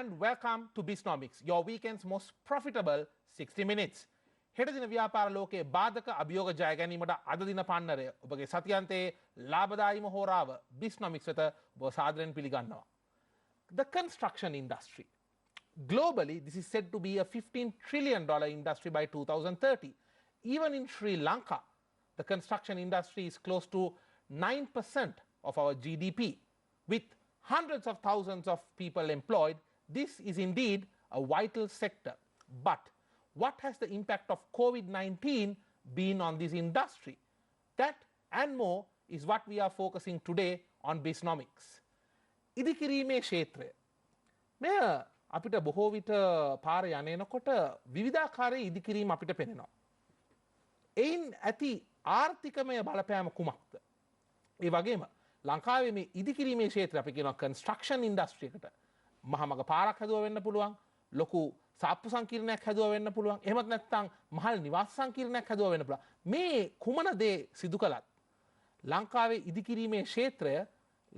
and welcome to Bisnomics, your weekend's most profitable 60 minutes. හෙට දින ව්‍යාපාර ලෝකයේ බාධක අභියෝග ජය ගැනීමට අද දින පන්නරය ඔබගේ සතියන්තයේ ලාභදායීම හෝරාව Bisnomics වෙත ඔබ සාදරයෙන් පිළිගන්නවා. The construction industry. Globally, this is said to be a $15 trillion industry by 2030. Even in Sri Lanka, the construction industry is close to 9% of our GDP. With hundreds of thousands of people employed, this is indeed a vital sector. But what has the impact of COVID-19 been on this industry? That and more is what we are focusing today on Bisnomics. ඉදිකිරීමේ ක්ෂේත්‍රය. මෙය අපිට බොහෝ විට පාර යනකොට විවිධාකාරයේ ඉදිකිරීම අපිට පෙනෙනවා. එයින් ඇති ආර්ථිකමය බලපෑම කුමක්ද? ඒ වගේම ලංකාවේ මේ ඉදිකිරීමේ ක්ෂේත්‍රය අපි කියනවා කන්ස්ට්‍රක්ෂන් ඉන්ඩස්ට්‍රි එකට මහමග පාරක් හදුවා වෙන්න පුළුවන්, ලොකු සාප්පු සංකීර්ණයක් හදුවා වෙන්න පුළුවන්, එහෙමත් නැත්නම් මහල් නිවාස සංකීර්ණයක් හදුවා වෙන්න පුළුවන්. මේ කුමන දේ සිදු කළත් ලංකාවේ ඉදිකිරීමේ ක්ෂේත්‍රය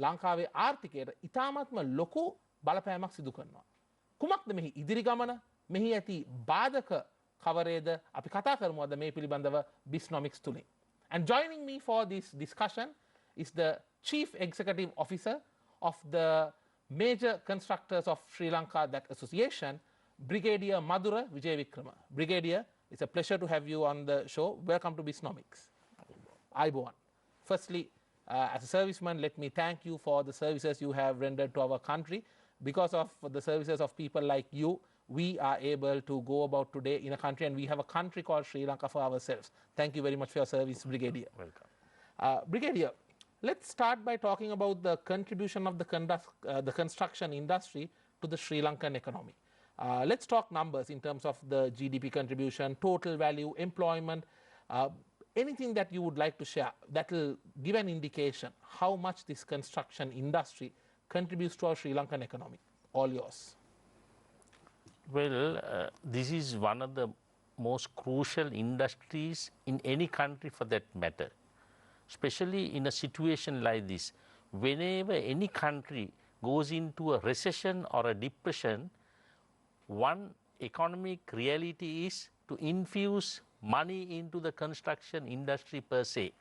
ලංකාවේ ආර්ථිකයට ඉතාමත්ම ලොකු බලපෑමක් සිදු කරනවා. කුමක්ද මෙහි ඉදිරි ගමන? මෙහි ඇති බාධක කවරේද? අපි කතා කරමු අද මේ පිළිබඳව Bisnomics තුලින්. And joining me for this discussion is the Chief Executive Officer of the major constructors of Sri Lanka, that association, Brigadier Madura Wijevikrama. Brigadier, it's a pleasure to have you on the show. Welcome to Bisnomics. Aibowan. Firstly, as a serviceman, let me thank you for the services you have rendered to our country. Because of the services of people like you, we are able to go about today in a country, and we have a country called Sri Lanka for ourselves. Thank you very much for your service, Brigadier. Welcome. Brigadier, let's start by talking about the contribution of the construction industry to the Sri Lankan economy. Let's talk numbers in terms of the GDP contribution, total value, employment, anything that you would like to share that will give an indication how much this construction industry contributes to our Sri Lankan economy. All yours. Well, this is one of the most crucial industries in any country for that matter, especially in a situation like this. Whenever any country goes into a recession or a depression, one economic reality is to infuse money into the construction industry per se,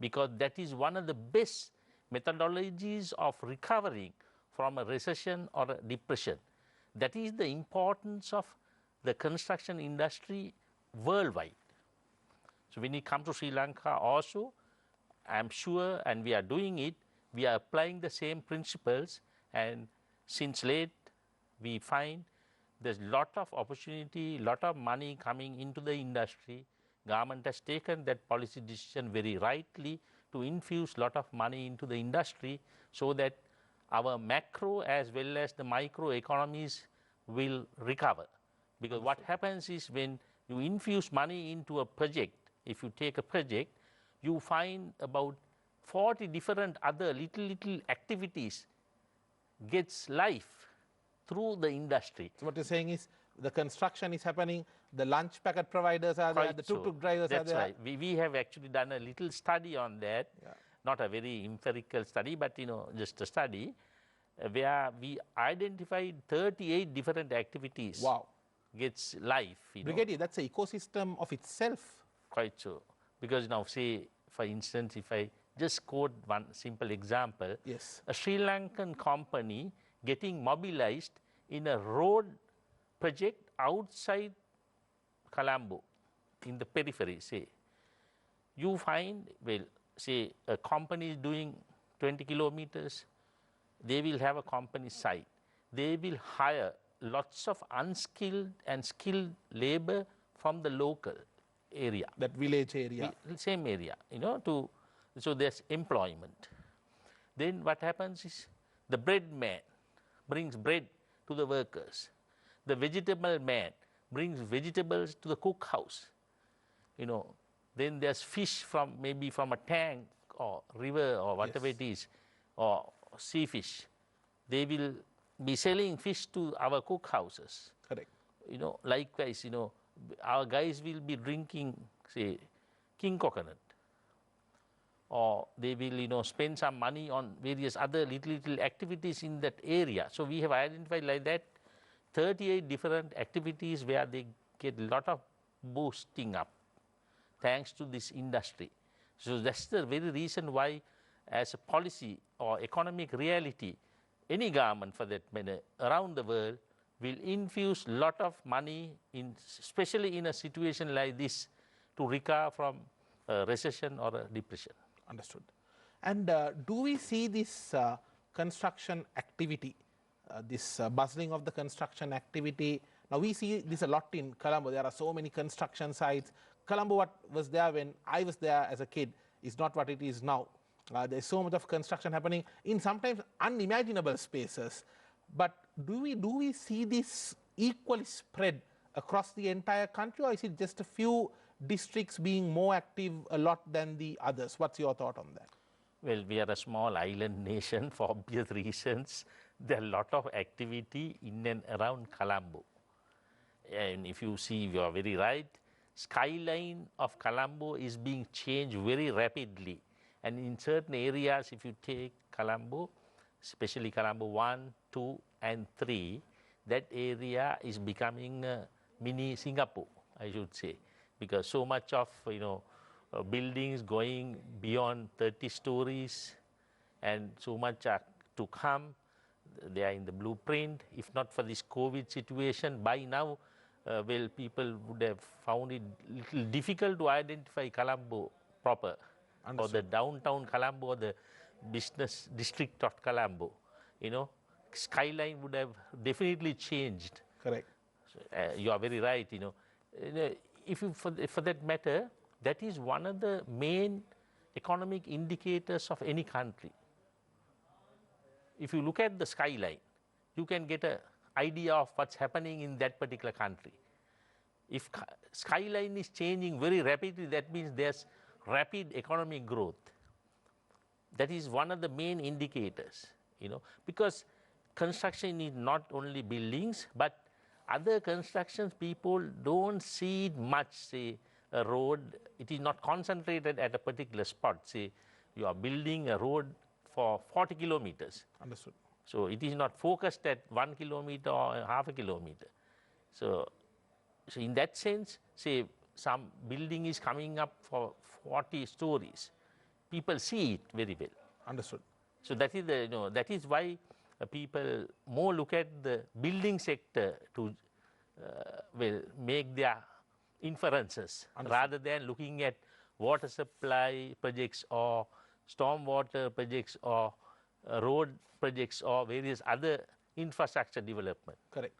because that is one of the best methodologies of recovering from a recession or a depression. That is the importance of the construction industry worldwide. So when it comes to Sri Lanka also, I am sure, and we are doing it, we are applying the same principles, and since late we find there's a lot of opportunity, lot of money coming into the industry. Government has taken that policy decision very rightly to infuse lot of money into the industry so that our macro as well as the micro economies will recover. Because what happens is when you infuse money into a project, if you take a project, you find about 40 different other little activities gets life through the industry. So what you're saying is the construction is happening, the lunch packet providers are there, the tuk-tuk drivers are there. That's right. We have actually done a little study on that, not a very empirical study, but just a study where we identified 38 different activities. Wow. Gets life. Brigadier, that's an ecosystem of itself. Quite so. Because now, say, for instance, if I just quote one simple example, yes, a Sri Lankan company getting mobilized in a road project outside Colombo, in the periphery, say. You find, well, say a company is doing 20 kilometers, they will have a company site. They will hire lots of unskilled and skilled labor from the local area. That village area. Same area, so there's employment. Then what happens is the bread man brings bread to the workers. The vegetable man brings vegetables to the cook house. Then there's fish from maybe from a tank or river or whatever it is, or sea fish. They will be selling fish to our cook houses. Correct. Likewise, our guys will be drinking, say, king coconut. Or they will, spend some money on various other little activities in that area. So we have identified like that 38 different activities where they get a lot of boosting up thanks to this industry. So that's the very reason why, as a policy or economic reality, any government for that matter around the world will infuse a lot of money, especially in a situation like this, to recover from a recession or a depression. Understood. And do we see this construction activity, this bustling of the construction activity? Now we see this a lot in Colombo. There are so many construction sites. Colombo, what was there when I was there as a kid, is not what it is now. There's so much of construction happening in sometimes unimaginable spaces. But do we see this equally spread across the entire country, or is it just a few districts being more active a lot than the others? What's your thought on that? Well, we are a small island nation for obvious reasons. There are a lot of activity in and around Colombo. And if you see, you are very right, skyline of Colombo is being changed very rapidly. And in certain areas, if you take Colombo, especially Colombo 1, 2, and 3, that area is becoming a mini Singapore, I should say, because so much of, buildings going beyond 30 stories and so much are to come. They are in the blueprint. If not for this COVID situation, by now, people would have found it little difficult to identify Colombo proper. Understood. Or the downtown Colombo or the business district of Colombo. Skyline would have definitely changed. Correct. So, you are very right. If you, for that matter, that is one of the main economic indicators of any country. If you look at the skyline, you can get an idea of what's happening in that particular country. If skyline is changing very rapidly, that means there's rapid economic growth. That is one of the main indicators, because construction is not only buildings, but other constructions, people don't see it much. Say a road, it is not concentrated at a particular spot. Say you are building a road for 40 kilometers. Understood. So it is not focused at 1 kilometer or half a kilometer. So in that sense, say some building is coming up for 40 stories. People see it very well. Understood. So that is that is why people more look at the building sector to make their inferences. Understood. Rather than looking at water supply projects or stormwater projects or road projects or various other infrastructure development. Correct.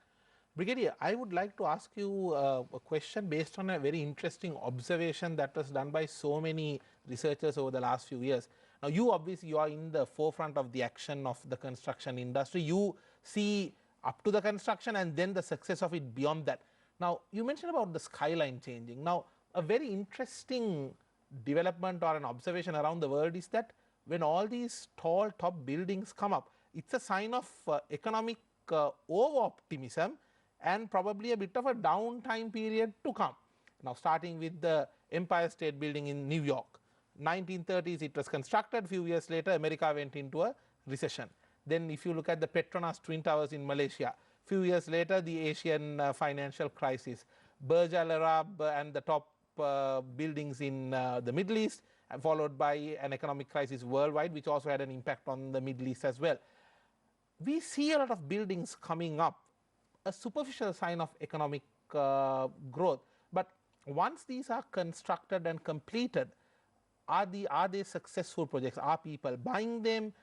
Brigadier, I would like to ask you a question based on a very interesting observation that was done by so many researchers over the last few years. Now, you obviously are in the forefront of the action of the construction industry. You see up to the construction and then the success of it beyond that. Now, you mentioned about the skyline changing. Now, a very interesting development or an observation around the world is that when all these tall top buildings come up, it's a sign of economic over-optimism and probably a bit of a downtime period to come. Now, starting with the Empire State Building in New York. 1930s it was constructed, few years later America went into a recession. Then if you look at the Petronas Twin Towers in Malaysia, few years later the Asian financial crisis, Burj Al Arab and the top buildings in the Middle East, followed by an economic crisis worldwide, which also had an impact on the Middle East as well. We see a lot of buildings coming up, a superficial sign of economic growth. But once these are constructed and completed, are they successful projects? Are people buying them?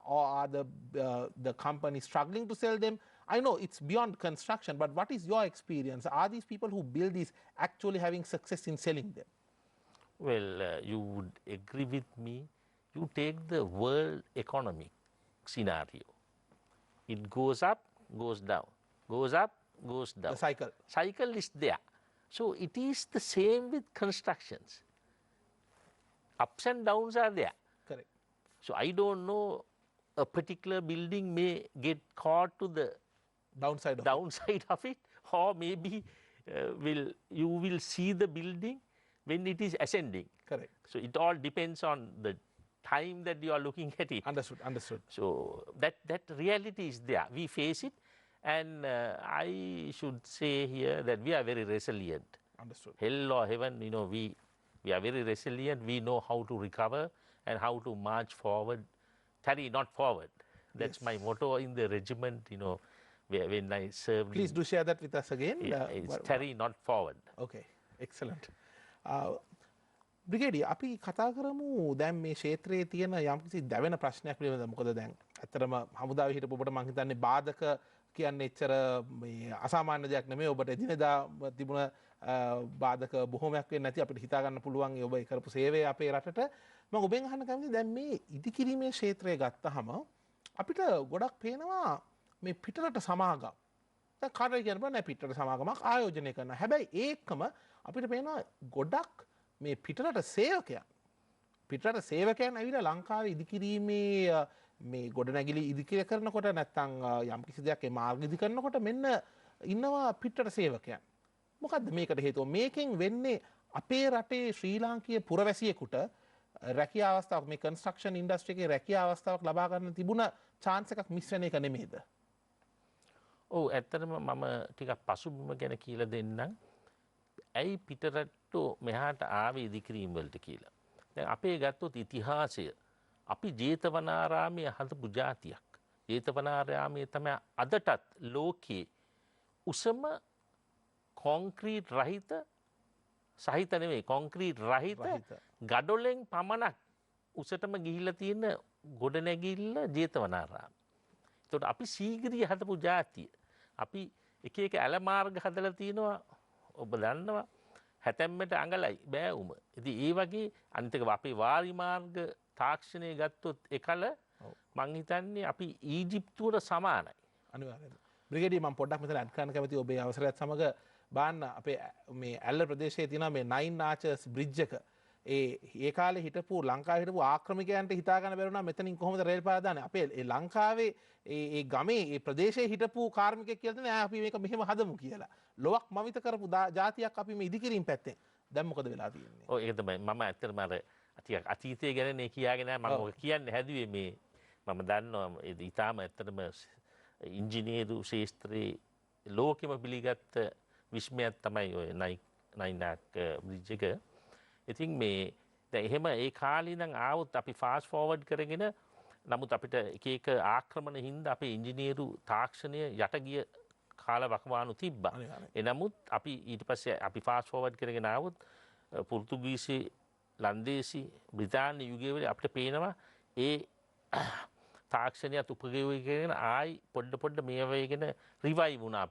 Or are the companies struggling to sell them? I know it's beyond construction, but what is your experience? Are these people who build these actually having success in selling them? Well, you would agree with me. You take the world economic scenario. It goes up, goes down, goes up, goes down. The cycle. Cycle is there. So it is the same with constructions. Ups and downs are there. Correct. So I don't know, a particular building may get caught to the downside of it, or maybe you will see the building when it is ascending. Correct. So it all depends on the time that you are looking at it. Understood. Understood. So that reality is there. We face it, And I should say here that we are very resilient. Understood. Hell or heaven, we are very resilient. We know how to recover and how to march forward, tarry not forward. That's my motto in the regiment, when I served. Please do share that with us again. It's tarry not forward. Okay, excellent. බ්‍රිගේඩිය අපි කතා කරමු දැන් මේ ක්ෂේත්‍රයේ තියෙන යම්කිසි දැවෙන ප්‍රශ්නයක් පිළිබඳව. මොකද දැන් ඇත්තටම හමුදාවේ හිටපු ඔබට මම හිතන්නේ බාධක කියන්නේ එච්චර මේ අසාමාන්‍ය දෙයක් නෙමෙයි. ඔබට එදිනෙදා තිබුණ බාධක බොහොමයක් වෙන්නේ නැති අපිට හිතා ගන්න පුළුවන් ඔබ කරපු සේවය අපේ රටට. මම ඔබෙන් අහන්න කැමතියි දැන් මේ ඉදිකිරීමේ ක්ෂේත්‍රය ගත්තහම අපිට ගොඩක් පේනවා මේ පිටරට සමාගම්. දැන් කාටද කියන්න බෑ පිටරට සමාගමක් ආයෝජනය කරනවා. හැබැයි ඒකම අපිට පේනවා ගොඩක් මේ පිටරට සේවකයන් ඇවිල්ලා ලංකාවේ ඉදිකිරීමේ මේ ගොඩනැගිලි ඉදිකිර කරනකොට නැත්නම් යම් කිසි දෙයක් ඒ මාර්ග ඉදි කරනකොට මෙන්න ඉන්නවා පිටරට සේවකයන්. මොකද්ද මේකට හේතුව? මේකෙන් වෙන්නේ අපේ රටේ ශ්‍රී ලාංකීය පුරවැසියෙකුට රැකියා අවස්ථාවක් මේ කන්ස්ට්‍රක්ෂන් ඉන්ඩස්ට්‍රි එකේ රැකියා අවස්ථාවක් ලබා ගන්න තිබුණ chance එකක් මිස් වෙන එක නෙමෙයිද? ඔව් ඇත්තටම මම ටිකක් පසුබිම ගැන කියලා දෙන්නම්. ඇයි පිටරට්ටෝ මෙහාට ආවේ ඉදිකිරීම් වලට කියලා. දැන් අපේ ගත්තොත් ඉතිහාසය අපි ජේතවනාරාමයේ හදපු ජාතියක්. ජේතවනාරාමයේ තමයි අදටත් ලෝකයේ උසම කොන්ක්‍රීට් රහිත සහිත නෙවෙයි කොන්ක්‍රීට් රහිත ගඩොලෙන් පමණක් උසටම ගිහිල්ලා තියෙන ගොඩනැගිල්ල ජේතවනාරාම. ඒකට අපි සීගිරිය හදපු ජාතිය. අපි එක එක ඇල මාර්ග හදලා තිනවා. ඔබ දන්නවා හැතැම්මට අඟලයි බෑවුම. ඉතින් ඒ වගේ අනිත් එක අපේ වාරි මාර්ග තාක්ෂණය ගත්තොත් එකල මං හිතන්නේ අපි ඊජිප්තුවට සමානයි. අනිවාර්යයෙන්ම. බ්‍රිගේඩියර් මම පොඩ්ඩක් මෙතන ඇඩ් කරන්න කැමතියි ඔබේ අවසරයත් සමග බාන්න අපේ මේ ඇල්ල ප්‍රදේශයේ තියෙන මේ 9 ආචර්ස් බ්‍රිජ් එක ඒ කාලේ හිටපු ලංකාවේ හිටපු ආක්‍රමිකයන්ට හිතා ගන්න බැරුණා මෙතනින් කොහොමද රේල් පාර දාන්නේ. අපේ ඒ ලංකාවේ ඒ ගමේ ඒ ප්‍රදේශයේ හිටපු කාර්මිකයෙක් කියලා තමයි අපි මේක මෙහෙම හදමු කියලා. ලොවක් මවිත කරපු ජාතියක් අපි මේ ඉදිකිරීම පැත්තෙන්. දැන් මොකද වෙලා තියෙන්නේ? ඔව් ඒක තමයි මම ඇත්තටම අර අතීතය ගැන නේ කියාගෙන මම ඔක කියන්න හැදුවේ මේ මම දන්නවා ඊටාම ඇත්තටම ඉංජිනේරු ශාස්ත්‍රයේ ලෝකෙම පිළිගත්ත විස්මයක් තමයි ඔය නයිනාක් බ්‍රිජ් එක. ඉතින් මේ දැන් එහෙම ඒ කාලේ ඉඳන් ආවොත් අපි ෆාස්ට් ෆෝවර්ඩ් කරගෙන නමුත් අපිට එක එක ආක්‍රමණ හින්දා අපේ ඉංජිනේරු තාක්ෂණය යට ගිය කාල වකවානු තිබ්බා. එනමුත් අපි ඊට පස්සේ අපි ෆාස්ට් ෆෝවර්ඩ් කරගෙන ආවොත් පෘතුගීසි ලන්දේසි බ්‍රිතාන්‍ය යුගයේ වල අපිට පේනවා ඒ තාක්ෂණයත් උපයෝගීකරගෙන ආයි පොඩ මේ වේගෙන රිවයිව් වුණා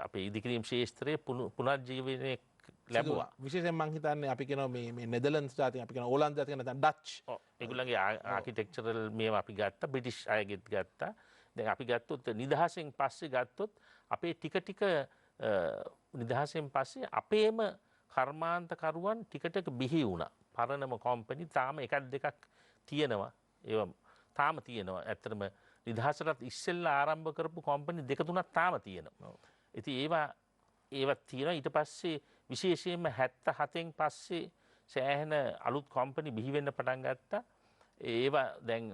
අපේ ඉදිකිරීම් ශාස්ත්‍රයේ පුනර්ජීවනය ලැබුවා. විශේෂයෙන් මම හිතන්නේ අපි කියනවා මේ නෙදර්ලන්ඩ්ස් ජාතිය අපි කියනවා ඕලන්ද ජාතිය නැත්නම් ඩච්. ඒගොල්ලන්ගේ ආකිටෙක්චරල් මේවා අපි ගත්තා බ්‍රිටිෂ් අයගෙත් ගත්තා. දැන් අපි ගත්තොත් නිදහසෙන් පස්සේ ගත්තොත් අපේ ටික නිදහසෙන් පස්සේ අපේම කර්මාන්තකරුවන් ටික බිහි වුණා. පරණම කම්පැනි තාම එකක් දෙකක් තියෙනවා. ඒවා තාම තියෙනවා. ඇත්තටම නිදහසටත් ඉස්සෙල්ලා ආරම්භ කරපු කම්පැනි දෙක තුනක් තාම තියෙනවා. ඉතින් ඒවා තියෙනවා. ඊට පස්සේ විශේෂයෙන්ම 77න් පස්සේ සෑහෙන අලුත් කම්පැනි බිහි වෙන්න පටන් ගත්තා. ඒවා දැන්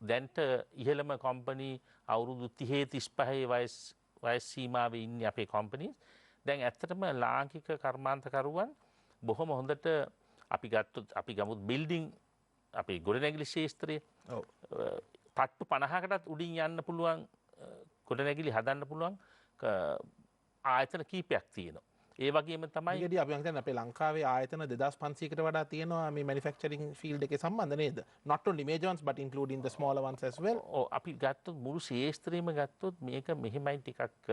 දැන්ට ඉහළම කම්පැනි අවුරුදු 30 35 වයස් සීමාවේ ඉන්නේ අපේ කම්පැනිස්. දැන් ඇත්තටම ලාංකික කර්මාන්තකරුවන් බොහොම හොඳට අපි ගත්තොත් අපි ගමුත් බිල්ඩින් අපේ ගොඩනැගිලි ශාස්ත්‍රයේ තට්ටු 50කටත් උඩින් යන්න පුළුවන් ගොඩනැගිලි හදන්න පුළුවන් ආයතන කීපයක් තියෙනවා. ඒ වගේම තමයි අපි හිතන්නේ අපේ ලංකාවේ ආයතන 2500කට වඩා තියෙනවා මේ මැනුෆැක්චරින් ෆීල්ඩ් එකේ සම්බන්ධ නේද? Not only major ones but including the smaller ones as well. අපි ගත්තොත් මුළු ශාස්ත්‍රයේම ගත්තොත් මේක මෙහෙමයි ටිකක්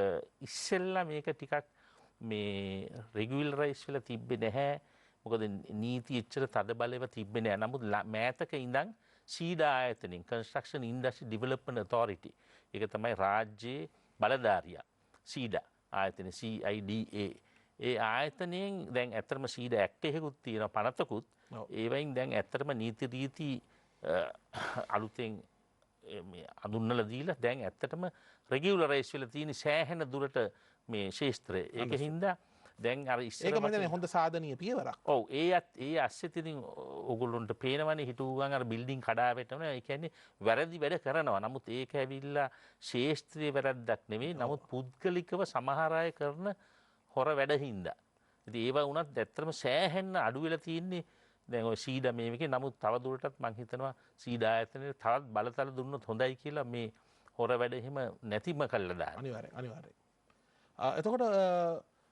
ඉස්සෙල්ලා මේක ටිකක් මේ රෙගියුලරයිස් වෙලා තිබ්බේ නැහැ. මොකද නීති එච්චර තද බලව තිබ්බේ නැහැ. නමුත් මෑතක ඉඳන් සීඩා ආයතනෙන් කන්ස්ට්‍රක්ෂන් ඉන්ඩස්ට්‍රි ඩෙවලොප්මන්ට් ඔතොරිටි ඒක තමයි රාජ්‍යයේ බලධාරියා සීඩා ආයතන CIDA ඒ ආයතනයෙන් දැන් ඇත්තටම සීඩා ඇක්ට් එකකුත් තියෙනවා පනතකුත් ඒවයින් දැන් ඇත්තටම නීති රීති අලුතෙන් මේ අඳුන්වලා දීලා දැන් ඇත්තටම රෙගියුලරයිස් වෙලා තියෙන සෑහෙන දුරට මේ ශාස්ත්‍රය ඒක හින්දා දැන් අර ඉස්සර ඒක මම හිතන්නේ හොඳ සාධනීය පියවරක්. ඔව් ඒ අස්සෙත් ඉතින් ඕගොල්ලොන්ට පේනවනේ හිටු ගමන් අර බිල්ඩින් කඩා වැටෙනවා. ඒ කියන්නේ වැරදි වැඩ කරනවා. නමුත් ඒක ඇවිල්ලා ශේෂ්ත්‍රීය වැරද්දක් නෙවෙයි. නමුත් පුද්ගලිකව සමහර අය කරන හොර වැඩ හින්දා. ඉතින් ඒවා වුණත් ඇත්තටම සෑහෙන්න අඩු වෙලා තියෙන්නේ. දැන් ඔය සීඩා මේකේ නමුත් තව දුරටත් මම හිතනවා සීඩා ආයතනයේ තවත් බලතල දුන්නොත් හොඳයි කියලා මේ හොර වැඩ එහෙම නැතිම කළා දාන්න. අනිවාර්යෙන්. එතකොට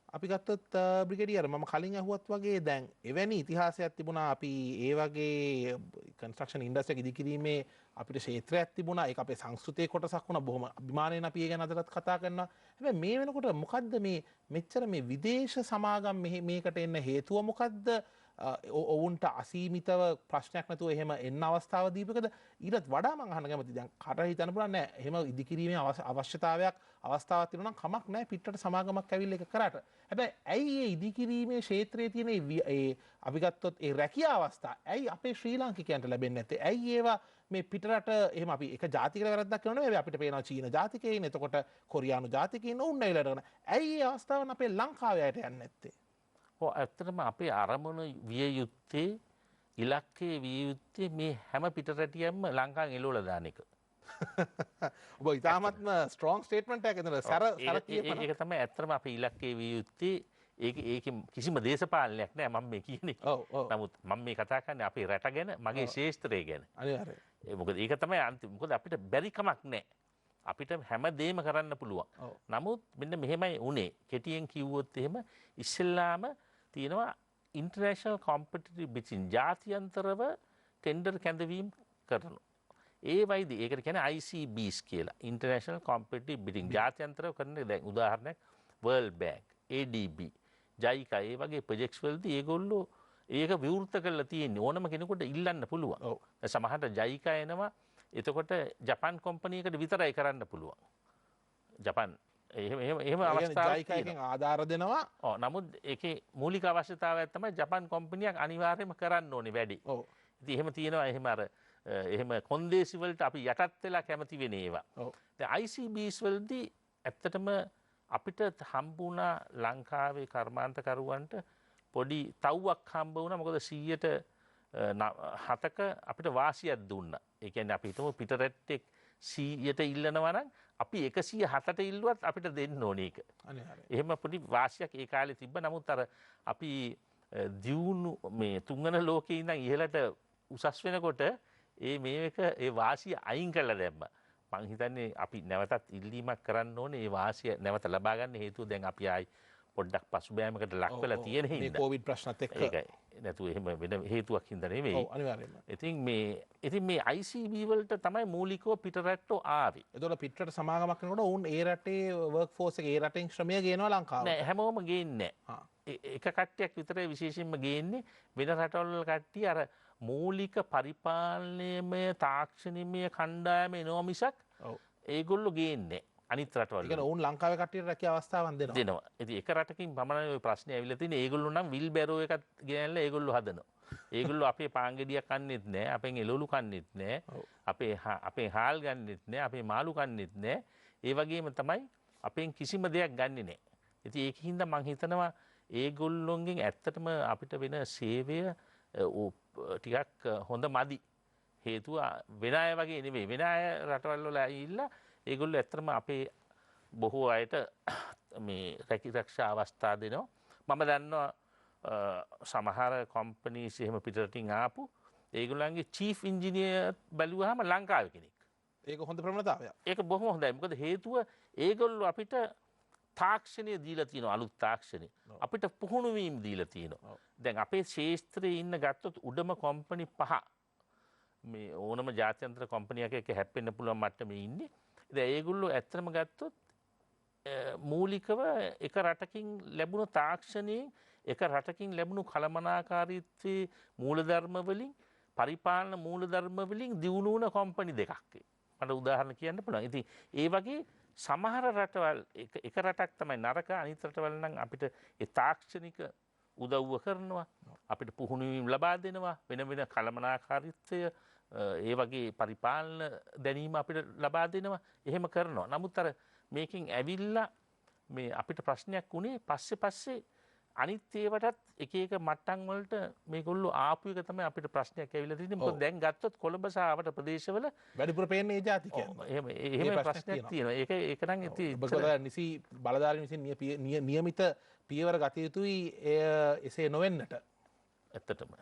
අපි ගත්තොත් බ්‍රිගේඩියර් මම කලින් අහුවත් වගේ දැන් එවැනි ඉතිහාසයක් තිබුණා අපි ඒ වගේ කන්ස්ට්‍රක්ෂන් ඉන්ඩස්ට්‍රි එක ඉදිකිරීමේ අපිට ක්ෂේත්‍රයක් තිබුණා ඒක අපේ සංස්කෘතියේ කොටසක් වුණා බොහොම අභිමානයෙන් අපි ඒ ගැන අදටත් කතා කරනවා හැබැයි මේ වෙනකොට මොකද්ද මේ මෙච්චර මේ විදේශ සමාගම් මේකට එන්න හේතුව මොකද්ද ඔවුන්ට අසීමිතව ප්‍රශ්නයක් නැතුව එහෙම එන්න අවස්ථාව දීපකද ඊටත් වඩා මම අහන්න කැමතියි දැන් කට හිතන්න පුළුවන් නෑ එහෙම ඉදිකිරීමේ අවශ්‍යතාවයක් අවස්ථාවක් තියෙනවා නම් කමක් නෑ පිටරට සමාගමක් ඇවිල්ලා ඒක කරාට හැබැයි ඇයි මේ ඉදිකිරීමේ ක්ෂේත්‍රයේ තියෙන ඒ අපි ගත්තොත් ඒ රැකියා අවස්ථා ඇයි අපේ ශ්‍රී ලාංකිකයන්ට ලැබෙන්නේ නැත්තේ ඇයි ඒවා මේ පිටරට එහෙම අපි එක ජාතිකල වැරද්දක් කරනවා නෙවෙයි අපිට පේනවා චීන ජාතිකයින් එතකොට කොරියානු ජාතිකයින් උන් ඇවිල්ලා කරන ඇයි මේ අවස්ථාවන් අපේ ලංකාවේ අයට යන්නේ නැත්තේ ඇත්තටම අපේ අරමුණ විය යුත්තේ ඉලක්කයේ විය යුත්තේ මේ හැම පිටරටියක්ම ලංකාවෙන් එළවලා දාන එක. ඔබ ඉතාමත්ම ස්ට්‍රෝං ස්ටේට්මන්ට් එකක් නේද? සර කියපන. ඒක තමයි ඇත්තටම අපේ ඉලක්කයේ විය යුත්තේ ඒක කිසිම දේශපාලනයක් නෑ මම මේ කියන්නේ. නමුත් මම මේ කතා කරන්නේ අපේ රට ගැන මගේ ශේෂ්ත්‍රය ගැන. අනිවාර්යයෙන්. මොකද ඒක තමයි අන්තිම මොකද අපිට බැරි කමක් නෑ. අපිට හැම දෙයක්ම කරන්න පුළුවන්. නමුත් මෙන්න මෙහෙමයි උනේ. කෙටියෙන් කිව්වොත් එහෙම ඉස්සෙල්ලාම තියෙනවා ඉන්ටර්නැෂනල් කොම්පිටිටිව් බිඩින් ජාත්‍යන්තරව ටෙන්ඩර් කැඳවීම් කරනවා. ඒ වයිදී ඒකට කියන්නේ ICBs කියලා. ඉන්ටර්නැෂනල් කොම්පිටිටිව් බිඩින් ජාත්‍යන්තරව කරන දැන් උදාහරණයක් World Bank, ADB, JICA ඒ වගේ ප්‍රොජෙක්ට්ස් වලදී ඒගොල්ලෝ ඒක විවෘත කරලා තියෙන්නේ ඕනම කෙනෙකුට ඉල්ලන්න පුළුවන්. සමහරට JICA එනවා එතකොට ජපාන් කම්පැනි එකට විතරයි කරන්න පුළුවන්. ජපාන් එහෙම අවස්ථාවක් තියෙනවා. ආධාර දෙනවා. නමුත් ඒකේ මූලික අවශ්‍යතාවයක් තමයි ජපාන් කම්පැනියක් අනිවාර්යයෙන්ම කරන්න ඕනේ වැඩි. ඉතින් එහෙම තියෙනවා එහෙම කොන්දේසි වලට අපි යටත් වෙලා කැමති වෙන ඒවා. දැන් ICBs වලදී ඇත්තටම අපිට හම්බ වුණා ලංකාවේ කර්මාන්තකරුවන්ට පොඩි තව්වක් හම්බ වුණා. මොකද 7ක අපිට වාසියක් දුන්නා. ඒ කියන්නේ අපි හිතමු පිටරටෙක් 100ට ඉල්ලනවා නම් අපි 107ට ඉල්ලුවත් අපිට දෙන්න ඕනේ ඒක. එහෙම පොඩි වාසියක් ඒ කාලේ තිබ්බ. නමුත් අර අපි දියුණු මේ තුන්වන ලෝකේ ඉඳන් ඉහළට උසස් වෙනකොට ඒ වාසිය අයින් කළා දැම්මා. මං හිතන්නේ අපි නැවතත් ඉල්ලීමක් කරන්න ඕනේ ඒ වාසිය නැවත ලබා ගන්න හේතුව දැන් අපි ආයි පොඩ්ඩක් පසුබෑමකට ලක් වෙලා තියෙන හින්දා. මේ කොවිඩ් ප්‍රශ්නත් එක්ක. ඒකයි. නැතුව එහෙම වෙන හේතුවක් හින්දා නෙවෙයි. ඔව් අනිවාර්යයෙන්ම. ඉතින් මේ ICB වලට තමයි මූලිකව පිටරට්ටෝ ආවේ. එතකොට පිටරට සමාගමක් කරනකොට උන් ඒ රටේ වර්ක් ෆෝස් එක ඒ රටෙන් ශ්‍රමය ගේනවා ලංකාවට. නෑ හැමෝම ගේන්නේ නෑ. එක කට්ටියක් විතරයි විශේෂයෙන්ම ගේන්නේ වෙන රටවල් වල කට්ටිය අර මූලික පරිපාලනීයමය තාක්ෂණිකමය කණ්ඩායම එනවා මිසක් ඒගොල්ලෝ ගේන්නේ අනිත් රටවල්. ඒ කියන්නේ උන් ලංකාවේ කට්ටියට රැකිය අවස්ථාවක් දෙනවා. දෙනවා. ඉතින් එක රටකින් පමණයි ওই ප්‍රශ්නේ ඇවිල්ලා තියෙන්නේ. ඒගොල්ලෝ නම් විල් බැරෝ එකක් ගෙනල්ලා ඒගොල්ලෝ හදනවා. ඒගොල්ලෝ අපේ පාංගෙඩියක් කන්නේත් නෑ, අපෙන් එළවලු කන්නේත් නෑ, අපේ හාල් ගන්නෙත් නෑ, අපේ මාළු කන්නේත් නෑ. ඒ වගේම තමයි අපෙන් කිසිම දෙයක් ගන්නෙ නෑ. ඉතින් ඒකින්ද මම හිතනවා ඒගොල්ලොන්ගෙන් ඇත්තටම අපිට වෙන සේවය ටිකක් හොඳ මදි. හේතුව වෙන අය වගේ නෙවෙයි. වෙන අය රටවල් වල ඇවිල්ලා ඒගොල්ලෝ ඇත්තටම අපේ බොහෝ අයට මේ රැකිරක්ෂා අවස්ථා දෙනවා. මම දන්නවා සමහර කම්පනීස් එහෙම පිටරටින් ආපු ඒගොල්ලන්ගේ චීෆ් ඉන්ජිනියර් බැලුවාම ලංකාවේ කෙනෙක්. ඒක හොඳ ප්‍රවණතාවයක්. ඒක බොහොම හොඳයි. මොකද හේතුව ඒගොල්ලෝ අපිට තාක්ෂණය දීලා තියෙනවා අලුත් තාක්ෂණය. අපිට පුහුණු වීම දීලා තියෙනවා. දැන් අපේ ශාස්ත්‍රයේ ඉන්න ගත්තොත් උඩම කම්පැනි 5 මේ ඕනම ජාත්‍යන්තර කම්පැනියක් එක්ක හැප්පෙන්න පුළුවන් මට්ටමේ ඉන්නේ. දැන් ඒගොල්ලෝ ඇත්තටම ගත්තොත් මූලිකව එක රටකින් ලැබුණු තාක්ෂණයෙන් එක රටකින් ලැබුණු කළමනාකාරීත්වයේ මූලධර්ම වලින් පරිපාලන මූලධර්ම වලින් දියුණු වුණ කම්පැනි දෙකක්. මට උදාහරණ කියන්න පුළුවන්. ඉතින් ඒ වගේ සමහර රටවල් එක රටක් තමයි නරක අනිත් රටවල් නම් අපිට ඒ තාක්ෂණික උදව්ව කරනවා. අපිට පුහුණු වීම ලබා දෙනවා. වෙන වෙන කළමනාකාරීත්වය ඒ වගේ පරිපාලන දැනීම අපිට ලබා දෙනවා. එහෙම කරනවා. නමුත් අර මේකෙන් ඇවිල්ලා මේ අපිට ප්‍රශ්නයක් උනේ පස්සේ අනිත් ඒවටත් එක එක මට්ටම් වලට මේගොල්ලෝ ආපු එක තමයි අපිට ප්‍රශ්නයක් ඇවිල්ලා තියෙන්නේ. මොකද දැන් ගත්තොත් කොළඹ සහ ආවට ප්‍රදේශවල වැඩිපුර පේන්නේ ඒ ජාතිකයන්. එහෙම ප්‍රශ්නයක් තියෙනවා. ඒක නම් ඔබ නිසි බලධාරීන් විසින් නියමිත පියවර ගත යුතුයි එසේ නොවෙන්නට. ඇත්තටම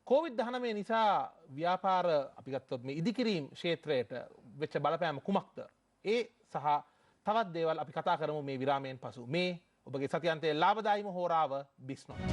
COVID-19 නිසා ව්‍යාපාර අපි ගත්තොත් මේ ඉදිකිරීම් ක්ෂේත්‍රයට වෙච්ච බලපෑම කුමක්ද? ඒ සහ තවත් දේවල් අපි කතා කරමු මේ විරාමයෙන් පසු. මේ ඔබගේ සතියන්තයේ ලාභදායීම හෝරාව බිස්නොමික්ස්.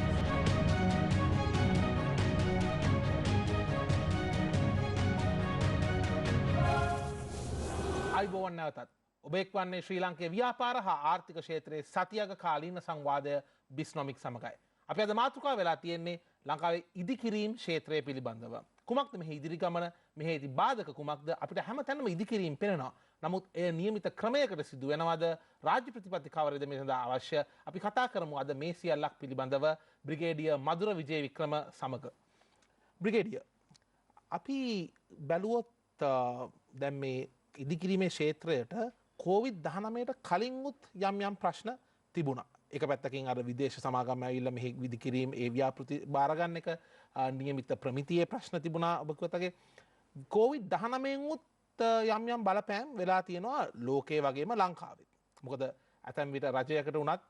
අයිබෝවන් නැවතත්. ඔබ එක්වන්නේ ශ්‍රී ලංකේ ව්‍යාපාර හා ආර්ථික ක්ෂේත්‍රයේ සතියක කාලීන සංවාදය බිස්නොමික්ස් සමගයි. අපි අද මාතෘකාව වෙලා තියෙන්නේ ලංකාවේ ඉදිකිරීම් ක්ෂේත්‍රය පිළිබඳව. කුමක්ද මෙහි ඉදිරි ගමන, මෙහි ඇති බාධක කුමක්ද? අපිට හැමතැනම ඉදිකිරීම් පෙනෙනවා. නමුත් එය නියමිත ක්‍රමයකට සිදු වෙනවද? රාජ්‍ය ප්‍රතිපත්ති කවරේද මේ සඳහා අවශ්‍ය? අපි කතා කරමු අද මේ සියල්ලක් පිළිබඳව බ්‍රිගේඩියර් මధుර විජේ වික්‍රම සමග. බ්‍රිගේඩියර්, අපි බැලුවොත් දැන් මේ ඉදිකිරීමේ ක්ෂේත්‍රයට COVID-19ට කලින්ුත් යම් ප්‍රශ්න තිබුණා. එක පැත්තකින් අර විදේශ සමාගම් ඇවිල්ලා මෙහි විදිකිරීම ඒ ව්‍යාපෘති බාරගන්න එක නියමිත ප්‍රමිතියේ ප්‍රශ්න තිබුණා. ඔබ කිව්වතගේ COVID-19 උත් යම් බලපෑම් වෙලා තියෙනවා ලෝකයේ වගේම ලංකාවෙත්. මොකද ඇතැම් විට රජයකට උනත්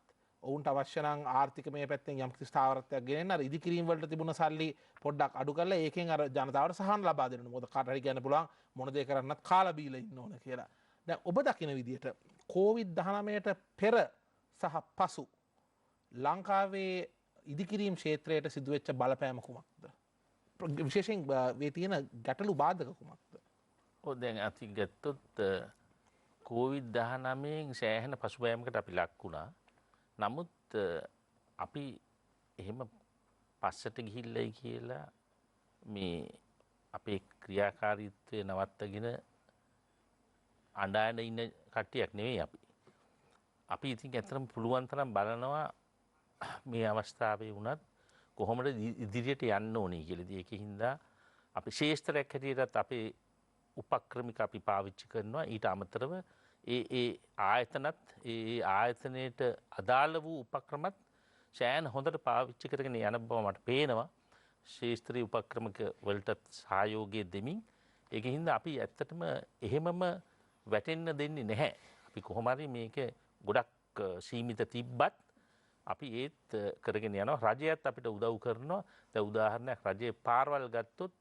ඔවුන්ට අවශ්‍ය නම් ආර්ථිකමය පැත්තෙන් යම් කිසි ස්ථාවරත්වයක් ගෙනෙන්න අර ඉදිකිරීම් වලට තිබුණ සල්ලි පොඩ්ඩක් අඩු කරලා ඒකෙන් අර ජනතාවට සහන ලබා දෙන්න. මොකද කාට හරි කියන්න පුළුවන් මොන දේ කරන්නත් කාලා බීලා ඉන්න ඕන කියලා. දැන් ඔබ දකින විදිහට COVID-19ට පෙර සහ පසු ලංකාවේ ඉදිකිරීම් ක්ෂේත්‍රයට සිදුවෙච්ච බලපෑම කුමක්ද? විශේෂයෙන් මේ තියෙන ගැටලු බාධක කුමක්ද? දැන් අපි ගත්තොත් COVID-19න් සෑහෙන පසුබෑමකට අපි ලක් වුණා. නමුත් අපි එහෙම පස්සට ගිහිල්ලයි කියලා මේ අපේ ක්‍රියාකාරීත්වය නවත්තගෙන අඬාන ඉන්න කට්ටියක් නෙවෙයි අපි. අපි ඉතින් ඇත්තටම පුළුවන් තරම් බලනවා මේ අවස්ථාවේ වුණත් කොහොමද ඉදිරියට යන්න ඕනේ කියලා. ඒකින්ද අපි ශේෂ්ත්‍රයක් හැටියටත් අපේ උපක්‍රමික අපි පාවිච්චි කරනවා. ඊට අමතරව ඒ ආයතනත් ඒ ආයතනයට අදාළ වූ උපක්‍රමත් සෑහෙන හොඳට පාවිච්චි කරගෙන යන බව මට පේනවා. ශේෂ්ත්‍රීය උපක්‍රමික වලට සහයෝගය දෙමින්. ඒකින්ද අපි ඇත්තටම එහෙමම වැටෙන්න දෙන්නේ නැහැ. අපි කොහොම හරි මේක ගොඩක් සීමිත තිබ්බත් අපි ඒත් කරගෙන යනවා. රජයත් අපිට උදව් කරනවා. දැන් උදාහරණයක් රජයේ පාරවල් ගත්තොත්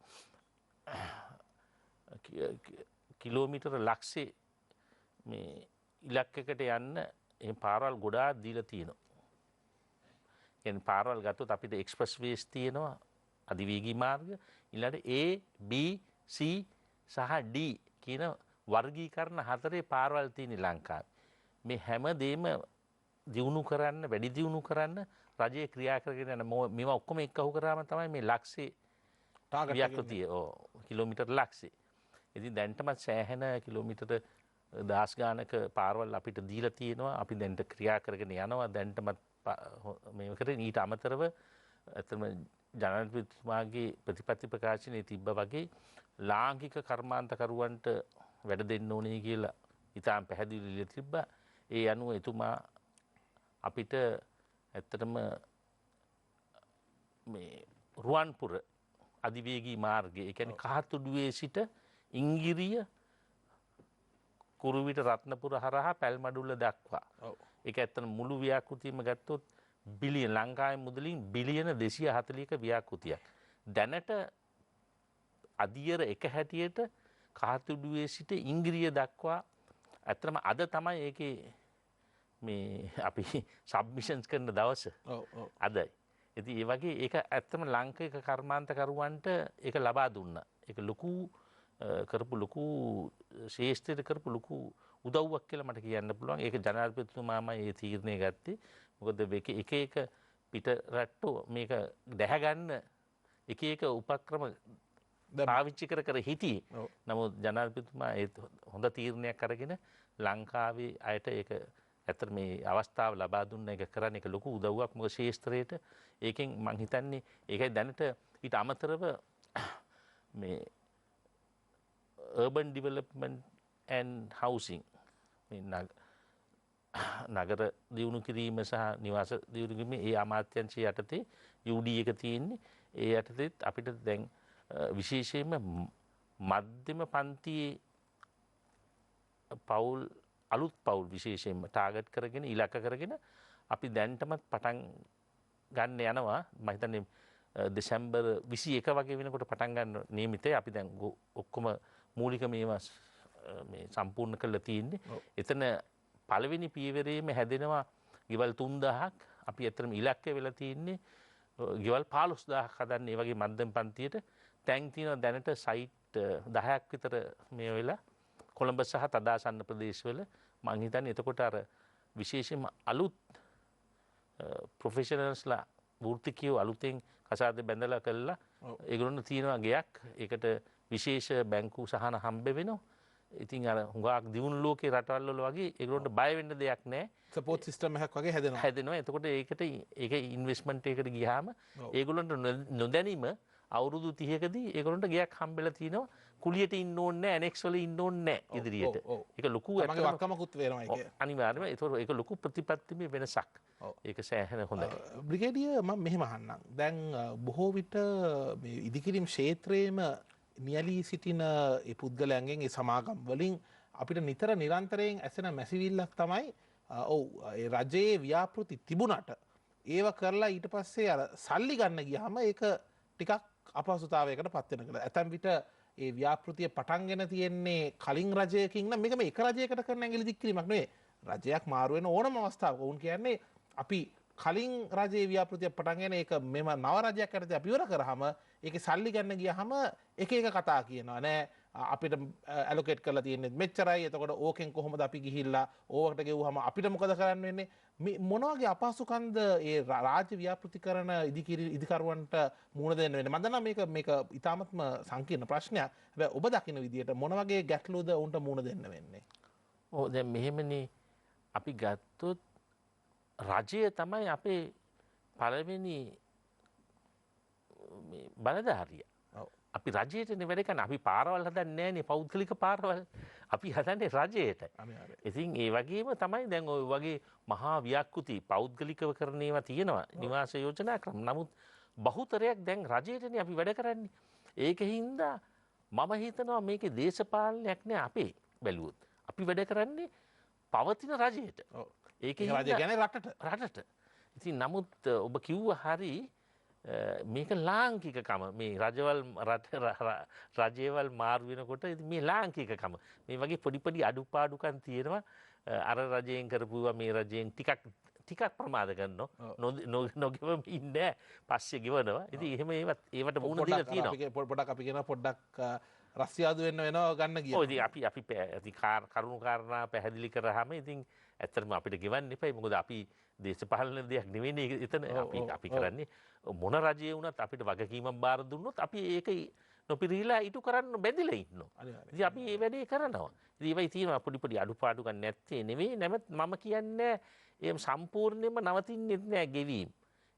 කිලෝමීටර ලක්ෂේ මේ ඉලක්කයකට යන්න මේ පාරවල් ගොඩාක් දීලා තියෙනවා. කියන්නේ පාරවල් ගත්තොත් අපිට එක්ස්ප්‍රස් වේස් තියෙනවා, අධිවේගී මාර්ග, ඊළඟට A, B, C සහ D කියන වර්ගීකරණ 4 පාරවල් තියෙන ලංකාවේ. මේ හැම දෙයක්ම දියුණු කරන්න, වැඩි දියුණු කරන්න රජයේ ක්‍රියා කරගෙන යන මේවා ඔක්කොම එක්කහු කරාම තමයි මේ ලක්ෂේ ව්‍යාපෘතිය කිලෝමීටර් ලක්ෂේ. ඉතින් දැන්ටමත් සෑහෙන කිලෝමීටර 10 ගානක පාරවල් අපිට දීලා තියෙනවා. අපි දැන්ට ක්‍රියා කරගෙන යනවා. දැන්ටමත් මේකට ඊට අමතරව ඇත්තම ජනාධිපතිතුමාගේ ප්‍රතිපත්ති ප්‍රකාශනයේ තිබ්බ වගේ ලාංකික කර්මාන්තකරුවන්ට වැඩ දෙන්න ඕනේ කියලා ඉතාම පැහැදිලිව තිබ්බා. ඒ අනුව එතුමා අපිට ඇත්තටම මේ රුවන්පුර අධිවේගී මාර්ගය, ඒ කියන්නේ කහතුඩුවේ සිට ඉංගිරිය කුරුවිට රත්නපුර හරහා පැල්මඩුල්ල දක්වා. ඒක ඇත්තටම මුළු ව්‍යාපෘතියම ගත්තොත් බිලියන ලංකාවේ මුදලින් බිලියන 240ක ව්‍යාපෘතියක්. දැනට අදියර එක හැටියට කහතුඩුවේ සිට ඉංගිරිය දක්වා ඇත්තටම අද තමයි ඒකේ මේ අපි සබ්මිෂන්ස් කරන දවස. අදයි. ඉතින් ඒ වගේ ඒක ඇත්තම ලංකික කර්මාන්තකරුවන්ට ඒක ලබා දුන්නා. ඒක ලොකු කරපු ලොකු ශේෂ්ත්‍රයට කරපු ලොකු උදව්වක් කියලා මට කියන්න පුළුවන්. ඒක ජනාධිපතිතුමාමයි ඒ තීරණය ගත්තේ. මොකද එක එක පිට රට්ටෝ මේක දැහැ ගන්න එක එක උපක්‍රම පාවිච්චි කර හිටියේ. නමුත් ජනාධිපතිතුමා ඒ හොඳ තීරණයක් අරගෙන ලංකාවේ අයට ඒක ඇත්තට මේ අවස්ථාව ලබා දුන්න එක කරන්නේ ඒක ලොකු උදව්වක්. මොකද ශේෂ්ත්‍රයට ඒකෙන් මං හිතන්නේ ඒකයි දැනට ඊට අමතරව මේ urban development and housing නගර දියුණු කිරීම සහ නිවාස දියුණු කිරීම ඒ අමාත්‍යංශය යටතේ UD එක තියෙන්නේ. ඒ යටතේත් අපිට දැන් විශේෂයෙන්ම මධ්‍යම පන්තියේ පවුල් අලුත් පවුල් විශේෂයෙන්ම ටාගට් කරගෙන ඉලක්ක කරගෙන අපි දැන්ටමත් පටන් ගන්න යනවා. මම හිතන්නේ දෙසැම්බර් 21 වගේ වෙනකොට පටන් ගන්න නියමිතයි. අපි දැන් ඔක්කොම මූලික මේවා මේ සම්පූර්ණ කරලා තියෙන්නේ. එතන පළවෙනි පියවරේම හැදෙනවා ගෙවල් 3000ක්. අපි ඇත්තටම ඉලක්කය වෙලා තියෙන්නේ ගෙවල් 15000ක් හදන්න. ඒ වගේ මධ්‍යම පන්තියට තැන් තියෙනවා දැනට සයිට් 10ක් විතර මේ වෙලා කොළඹ සහ තදාසන්න ප්‍රදේශවල. මම හිතන්නේ එතකොට අර විශේෂයෙන්ම අලුත් ප්‍රොෆෙෂනල්ස්ලා වෘත්තිකයෝ අලුතෙන් කසාද බැඳලා කළා. ඒගොල්ලොන්ට තියෙනවා ගෙයක්. ඒකට විශේෂ බැංකු සහන හම්බ වෙනවා. ඉතින් අර හුඟක් දියුණු ලෝකේ රටවල් වල වගේ ඒගොල්ලොන්ට බය වෙන්න දෙයක් නැහැ. සපෝට් සිස්ටම් එකක් වගේ හැදෙනවා. එතකොට ඒක ඉන්වෙස්ට්මන්ට් එකකට ගියාම ඒගොල්ලොන්ට නොදැනීම අවුරුදු 30කදී ඒගොල්ලොන්ට ගෙයක් හම්බෙලා තිනවා. කුලියට ඉන්න ඕනේ නැහැ, ඇනෙක්ස් වල ඉන්න ඕනේ නැහැ ඉදිරියට. ඒක ලොකු වක්කමකුත් වෙනවා ඒක. අනිවාර්යයෙන්ම ඒක ලොකු ප්‍රතිපත්තිමය වෙනසක්. ඒක සෑහෙන හොඳයි. බ්‍රිගේඩියර් මම මෙහෙම අහන්නම්. දැන් බොහෝ විට මේ ඉදිකිරීම් ක්ෂේත්‍රයේම නියැලී සිටින ඒ පුද්ගලයන්ගෙන් ඒ සමාගම් වලින් අපිට නිතර නිරන්තරයෙන් ඇසෙන මැසිවිල්ලක් තමයි ඒ රජයේ ව්‍යාපෘති තිබුණට ඒව කරලා ඊට පස්සේ අර සල්ලි ගන්න ගියාම ඒක ටිකක් අපහසුතාවයකට පත් වෙනවා. ඇතැම් විට ඒ ව්‍යාපෘතිය පටන්ගෙන තියෙන්නේ කලින් රජයකින් නම් මේක මේ එක රජයකට කරන ඇඟිලි දික් කිරීමක් නෙවෙයි. රජයක් මාරු වෙන ඕනම අවස්ථාවක උන් කියන්නේ අපි කලින් රජයේ ව්‍යාපෘතිය පටන්ගෙන ඒක මෙම නව රජයක් යටතේ අපි ඉවර කරාම ඒකේ සල්ලි ගන්න ගියාම එක එක කතා කියනවා නෑ අපිට ඇලොකේට් කරලා තියෙන්නේ මෙච්චරයි. එතකොට ඕකෙන් කොහොමද අපි ගිහිල්ලා ඕකට ගෙවුවාම අපිට මොකද කරන්න වෙන්නේ? මේ මොන වගේ අපහසුකම්ද ඒ රාජ්‍ය ව්‍යාපෘති කරන ඉදිකරුවන්ට මුහුණ දෙන්න වෙන්නේ? මම දන්නවා මේක ඉතාමත්ම සංකීර්ණ ප්‍රශ්නයක්. හැබැයි ඔබ දකින විදිහට මොන වගේ ගැටලුද උන්ට මුහුණ දෙන්න වෙන්නේ? දැන් මෙහෙමනේ අපි ගත්තොත් රජය තමයි අපේ පළවෙනි බලධාරිය. අපි රජයටනේ වැඩ කරන්නේ. අපි පාරවල් හදන්නේ නැහැනේ පෞද්ගලික පාරවල්. අපි හදන්නේ රජයට. ඉතින් ඒ වගේම තමයි දැන් ওই වගේ මහා ව්‍යාකෘති පෞද්ගලිකව කරන ඒවා තියෙනවා නිවාස යෝජනා ක්‍රම. නමුත් බහුතරයක් දැන් රජයටනේ අපි වැඩ කරන්නේ. ඒකින්ද මම හිතනවා මේකේ දේශපාලනයක් නෑ අපේ බැලුවොත්. අපි වැඩ කරන්නේ පවතින රජයට. ඒකේ රජය කියන්නේ රටට. ඉතින් නමුත් ඔබ කිව්වා හරි මේක ලාංකිකකම මේ රජවල් මාරු වෙනකොට මේ ලාංකිකකම මේ වගේ පොඩි අඩුපාඩුකම් තියෙනවා. අර රජයෙන් කරපුවා මේ රජයෙන් ටිකක් ප්‍රමාද කරනවා නොගෙවම ඉන්නේ පස්සේ ගෙවනවා. ඉතින් එහෙම ඒවට මුහුණ දීලා තියෙනවා. පොඩ්ඩක් අපි කියන පොඩ්ඩක් රස්සියාදු වෙනවා ගන්න ගියා. ඔව් ඉතින් අපි කරුණු කාරණා පැහැදිලි කරාම ඉතින් ඇත්තටම අපිට ගෙවන්න එපයි. මොකද අපි දේශපාලන දෙයක් නෙවෙයි එතන අපි කරන්නේ මොන රජයේ වුණත් අපිට වගකීමක් බාර දුන්නොත් අපි ඒක නොපිරීලා ඉටු කරන්න බැඳිලා ඉන්නවා. ඉතින් අපි මේ වැඩේ කරනවා. ඉතින් ඒවයි තියෙනවා පොඩි අඩුපාඩුකම් නැත්තේ නෙවෙයි. නමුත් මම කියන්නේ එහෙම සම්පූර්ණයෙන්ම නවතින්නේ නැහැ ගෙවීම.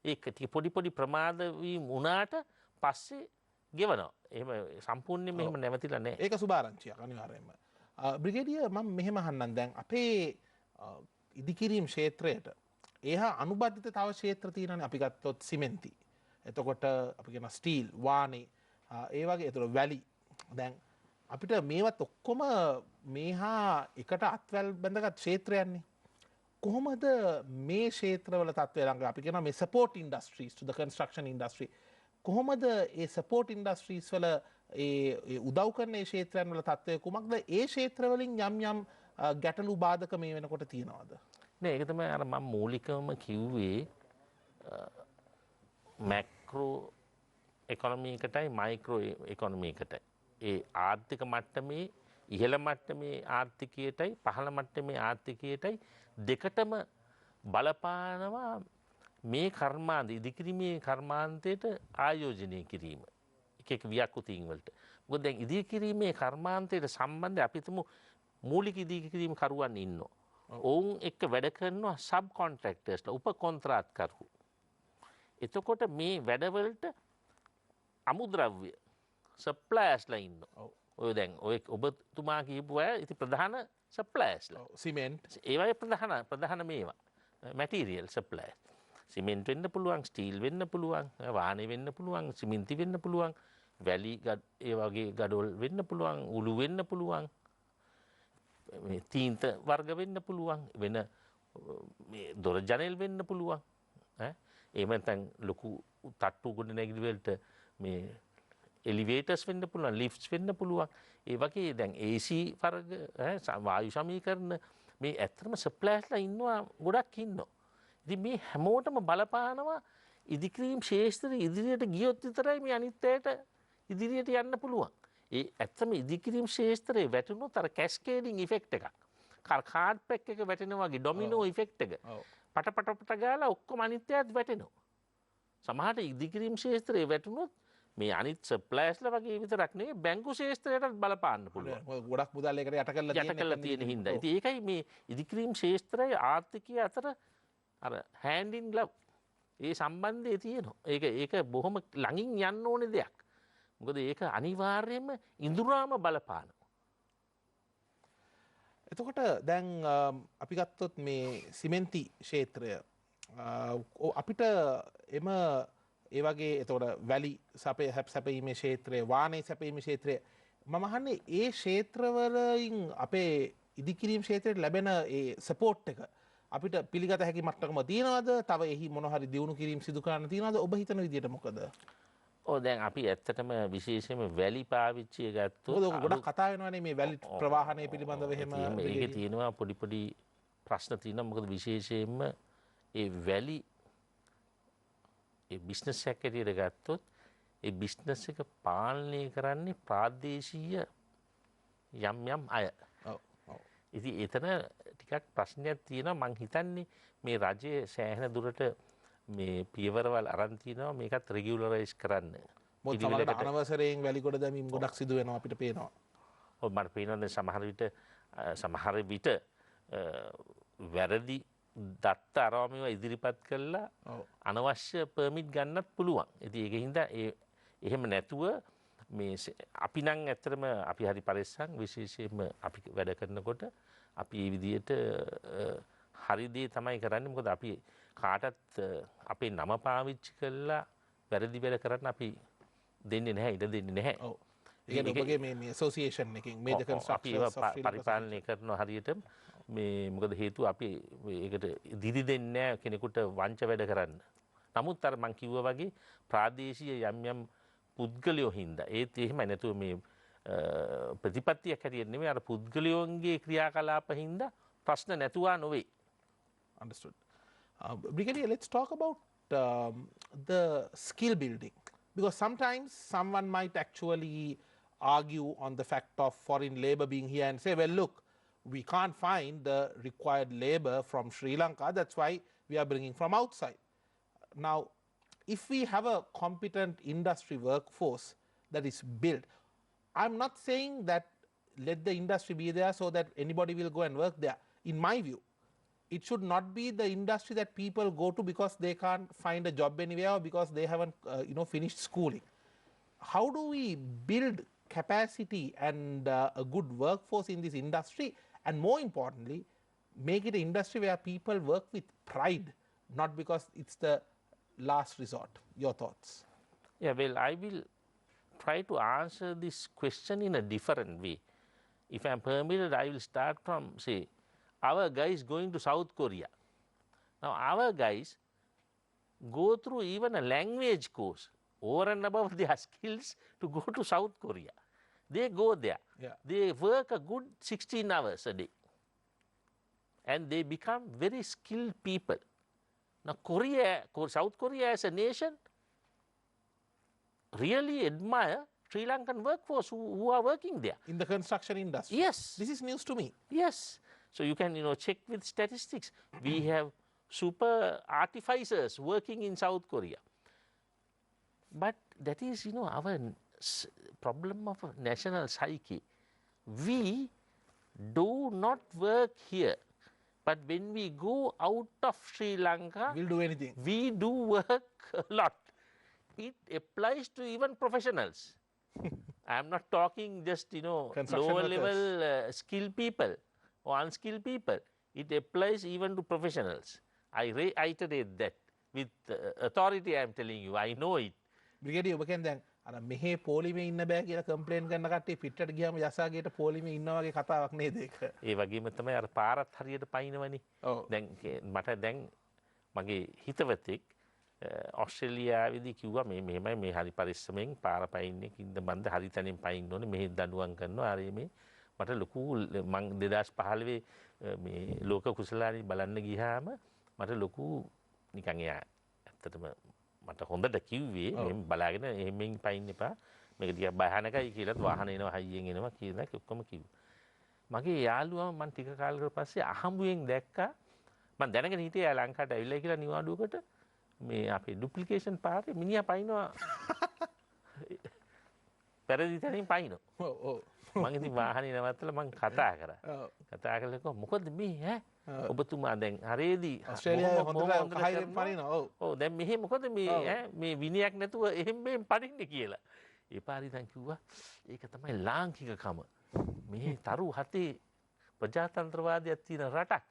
ඒක පොඩි ප්‍රමාද වීම වුණාට පස්සේ ගෙවනවා. එහෙම සම්පූර්ණයෙන්ම එහෙම නැවතිලා නැහැ. ඒක සුභාරංචියක් අනිවාර්යයෙන්ම. බ්‍රිගේඩියර් මම මෙහෙම අහන්නම් දැන් අපේ ඉදිකිරීම් ක්ෂේත්‍රයට ඒහා අනුබද්ධිත තව ක්ෂේත්‍ර තියෙනවානේ. අපි ගත්තොත් සිමෙන්ති. එතකොට අපි කියන ස්ටීල්, වානේ, ඒ වගේ එතකොට වැලි. දැන් අපිට මේවත් ඔක්කොම මේහා එකට අත්වැල් බැඳගත් ක්ෂේත්‍රයන්නේ. කොහොමද මේ ක්ෂේත්‍රවල තත්ත්වය ළඟ අපි කියනවා මේ සපෝට් ඉන්ඩස්ට්‍රීස් ටු ද කන්ස්ට්‍රක්ෂන් ඉන්ඩස්ට්‍රි. කොහොමද ඒ සපෝට් ඉන්ඩස්ට්‍රීස් වල ඒ උදව් කරන ඒ ක්ෂේත්‍රයන් වල තත්ත්වය කුමක්ද? ඒ ක්ෂේත්‍ර වලින් යම් ගැටලු බාධක මේ වෙනකොට තියෙනවද? නෑ ඒක තමයි අර මම මූලිකවම කිව්වේ මැක්‍රෝ ඉකොනොමි එකටයි මයික්‍රෝ ඉකොනොමි එකටයි. ඒ ආර්ථික මට්ටමේ ඉහළ මට්ටමේ ආර්ථිකයටයි පහළ මට්ටමේ ආර්ථිකයටයි දෙකටම බලපානවා මේ කර්මාන්ත ඉදිකිරීමේ කර්මාන්තයට ආයෝජනය කිරීම. එක ව්‍යාකෘතීන් වලට. මොකද දැන් ඉදිකිරීමේ කර්මාන්තයට සම්බන්ධ අපි තුමු මූලික ඉදිකිරීම කරුවන් ඉන්නවා. ඔවුන් එක්ක වැඩ කරනවා සබ් කොන්ට්‍රැක්ටර්ස්ලා උප කොන්ත්‍රාත්කරු. එතකොට මේ වැඩවලට අමුද්‍රව්‍ය සප්ලයර්ස්ලා ඉන්නවා. ඔය දැන් ඔය ඔබතුමා කියපු අය ඉතින් ප්‍රධාන සප්ලයර්ස්ලා. සිමෙන්ට්. ඒ වගේ ප්‍රධාන මේවා මැටීරියල් සප්ලයර්. සිමෙන්ට් වෙන්න පුළුවන්, ස්ටීල් වෙන්න පුළුවන්, වාහනේ වෙන්න පුළුවන්, සිමෙන්ති වෙන්න පුළුවන්, වැලි ඒ වගේ ගඩොල් වෙන්න පුළුවන්, උළු වෙන්න පුළුවන්. මේ තීන්ත වර්ග වෙන්න පුළුවන්, වෙන මේ දොර ජනෙල් වෙන්න පුළුවන්. එහෙම නැත්නම් ලොකු තට්ටු ගොඩ නැගිලි වලට මේ එලිවේටර්ස් වෙන්න පුළුවන්, ලිෆ්ට්ස් වෙන්න පුළුවන්. ඒ වගේ දැන් AC වර්ග වායු සමීකරණ මේ ඇත්තටම සප්ලයර්ස්ලා ඉන්නවා, ගොඩක් ඉන්නවා. ඉතින් මේ හැමෝටම බලපානවා ඉදිකිරීම් ශාස්ත්‍රය ඉදිරියට ගියොත් විතරයි මේ අනිත් අයට ඉදිරියට යන්න පුළුවන්. ඒ ඇත්තම ඉදිකිරීම් ශාස්ත්‍රයේ වැටුණොත් අර කැස්කේඩින් ඉෆෙක්ට් එකක්. කාඩ් පැක් එක වැටෙනවා වගේ ඩොමිනෝ ඉෆෙක්ට් එක. පට ගාලා ඔක්කොම අනිත් අයට වැටෙනවා. සමහරට ඉදිකිරීම් ශාස්ත්‍රයේ වැටුණොත් මේ අනිත් සප්ලයර්ස්ලා වගේ විතරක් නෙවෙයි බැංකු ශාස්ත්‍රයටත් බලපාන්න පුළුවන්. ගොඩක් මුදල් ඒකට යට කරලා තියෙන හින්දා. ඉතින් ඒකයි මේ ඉදිකිරීම් ශාස්ත්‍රයේ ආර්ථිකය අතර අර hand in glove ඒ සම්බන්ධය තියෙනවා. ඒක බොහොම ළඟින් යන්න ඕනේ දෙයක්. මොකද ඒක අනිවාර්යයෙන්ම ඉඳුරාම බලපානවා. එතකොට දැන් අපි ගත්තොත් මේ සිමෙන්ති ක්ෂේත්‍රය අපිට එම ඒ වගේ එතකොට වැලි සැපීමේ ක්ෂේත්‍රය, වාහනේ සැපීමේ ක්ෂේත්‍රය, මම අහන්නේ ඒ ක්ෂේත්‍රවලින් අපේ ඉදිකිරීම් ක්ෂේත්‍රයට ලැබෙන ඒ සපෝට් එක අපිට පිළිගත හැකි මට්ටමක තියනවද? තව එහි මොන හරි දියුණු කිරීම සිදු කරන්න තියනවද? ඔබ හිතන විදිහට මොකද? දැන් අපි ඇත්තටම විශේෂයෙන්ම වැලි පාවිච්චිය ගත්තොත් ගොඩක් කතා වෙනවානේ මේ වැලි ප්‍රවාහනය පිළිබඳව. එහෙම ඒකේ තියෙනවා පොඩි ප්‍රශ්න තියෙනවා. මොකද විශේෂයෙන්ම ඒ වැලි ඒ බිස්නස් එකක් ඇටියට ගත්තොත් ඒ බිස්නස් එක පාලනය කරන්නේ ප්‍රාදේශීය යම් අය. ඉතින් එතන ටිකක් ප්‍රශ්නයක් තියෙනවා. මං හිතන්නේ මේ රජයේ සෑහෙන දුරට මේ පියවරවල් අරන් තිනවා මේකත් රෙගියුලරයිස් කරන්න. මොකද සමහරවිට අනවසරයෙන් වැලිගොඩ දැමීම් ගොඩක් සිදු වෙනවා අපිට පේනවා. ඔව් මට පේනවා සමහර විට වැරදි දත්ත අරවම ඉදිරිපත් කළා අනවශ්‍ය පර්මිට් ගන්නත් පුළුවන්. ඉතින් ඒක හින්දා එහෙම නැතුව මේ අපි නම් ඇත්තටම අපි හරි පරිස්සම් විශේෂයෙන්ම අපි වැඩ කරනකොට අපි මේ විදිහට හරි දේ තමයි කරන්නේ. මොකද අපි කාටත් අපේ නම පාවිච්චි කරලා වැරදි වැඩ කරන්න අපි දෙන්නේ නැහැ, ඉඩ දෙන්නේ නැහැ. ඔව්. ඒ කියන්නේ ඔබගේ මේ ඇසෝසියේෂන් එකකින් මේජර් කන්ස්ට්‍රක්ෂන්ස් පරිපාලනය කරනවා හරියට මේ මොකද හේතුව අපි ඒකට දිරි දෙන්නේ නැහැ කෙනෙකුට වංච වැඩ කරන්න. නමුත් අර මං කිව්වා වගේ ප්‍රාදේශීය යම් පුද්ගලයෝ හින්දා ඒත් එහෙම නැතුව මේ ප්‍රතිපත්තියක් හැටියට නෙමෙයි අර පුද්ගලයෝන්ගේ ක්‍රියාකලාප හින්දා ප්‍රශ්න නැතුවා නොවේ. Understood. Brigadier, let's talk about the skill building, because sometimes someone might actually argue on the fact of foreign labor being here and say, well, look, we can't find the required labor from Sri Lanka, that's why we are bringing from outside. Now, if we have a competent industry workforce that is built, I'm not saying that let the industry be there so that anybody will go and work there. In my view, it should not be the industry that people go to because they can't find a job anywhere or because they haven't finished schooling. How do we build capacity and a good workforce in this industry, and more importantly make it an industry where people work with pride, not because it's the last resort? Your thoughts? Yeah, well, I will try to answer this question in a different way. If I'm permitted, I will start from, say, our guys going to South Korea. Now, our guys go through even a language course over and above their skills to go to South Korea. They go there. Yeah. They work a good 16 hours a day. And they become very skilled people. Now, South Korea as a nation really admire Sri Lankan workforce who are working there. In the construction industry? Yes. This is news to me. Yes. So you can, check with statistics. We have super artificers working in South Korea. But that is, our problem of national psyche. We do not work here. But when we go out of Sri Lanka, We'll do anything. we do work a lot. It applies to even professionals. I'm not talking just, Construction lower workers. level skilled people or unskilled people. It applies even to professionals. I reiterate that with authority. I'm telling you, I know it. Brigadier ඔබ කියන්නේ දැන් අර මෙහි පොලිමේ ඉන්න බෑ කියලා complain කරන කට්ටිය පිටට ගියාම යසාගේට පොලිමේ ඉන්නා වගේ කතාවක් නේද ඒක? ඒ වගේම තමයි අර පාරත් හරියට පයින්නවනේ. ඔව්. දැන් මට දැන් මගේ හිතවතෙක් ඔස්ට්‍රේලියාවේදී කිව්වා මෙහෙමයි මේ හරි පරිස්සමෙන් පාර පයින්නේ කින්ද බන්ද හරි තැනින් පයින්න ඕනේ මෙහෙ දඬුවම් කරනවා අර මේ මට ලොකු මං 2015 මේ ලෝක කුසලානි බලන්න ගියාම මට ලොකු නිකන් එයා ඇත්තටම මට හොඳට කිව්වේ මෙහෙම බලාගෙන එහෙමෙන් පයින්න එපා මේක දිහා බහනකයි කියලාත් වාහන එනවා හයියෙන් එනවා කියලා ඔක්කොම කිව්වා. මගේ යාළුවා මං ටික කාලයකට පස්සේ අහඹුවෙන් දැක්කා මං දැනගෙන හිටියේ ලංකාවට ඇවිල්ලා කියලා නිවාඩුවකට මේ අපේ ඩුප්ලිකේෂන් පාරේ මිනිහා පයින්නවා පෙරදි තැනින් පයින්නවා. ඔව් ඔව්. මං ඉතින් වාහනේ නවත්තලා මං කතා කරා. කතා කරලා කිව්වා මොකද මේ ඔබතුමා දැන් හරේදී ඔස්ට්‍රේලියාවේ හොඳට හයියෙන් පනිනවා. ඔව්. ඔව් දැන් මෙහෙ මොකද මේ මේ විනයක් නැතුව එහෙම මෙහෙම පනින්නේ කියලා. ඒ පාරේ දැන් කිව්වා ඒක තමයි ලාංකිකකම. මේ තරු හතේ ප්‍රජාතන්ත්‍රවාදයක් තියෙන රටක්.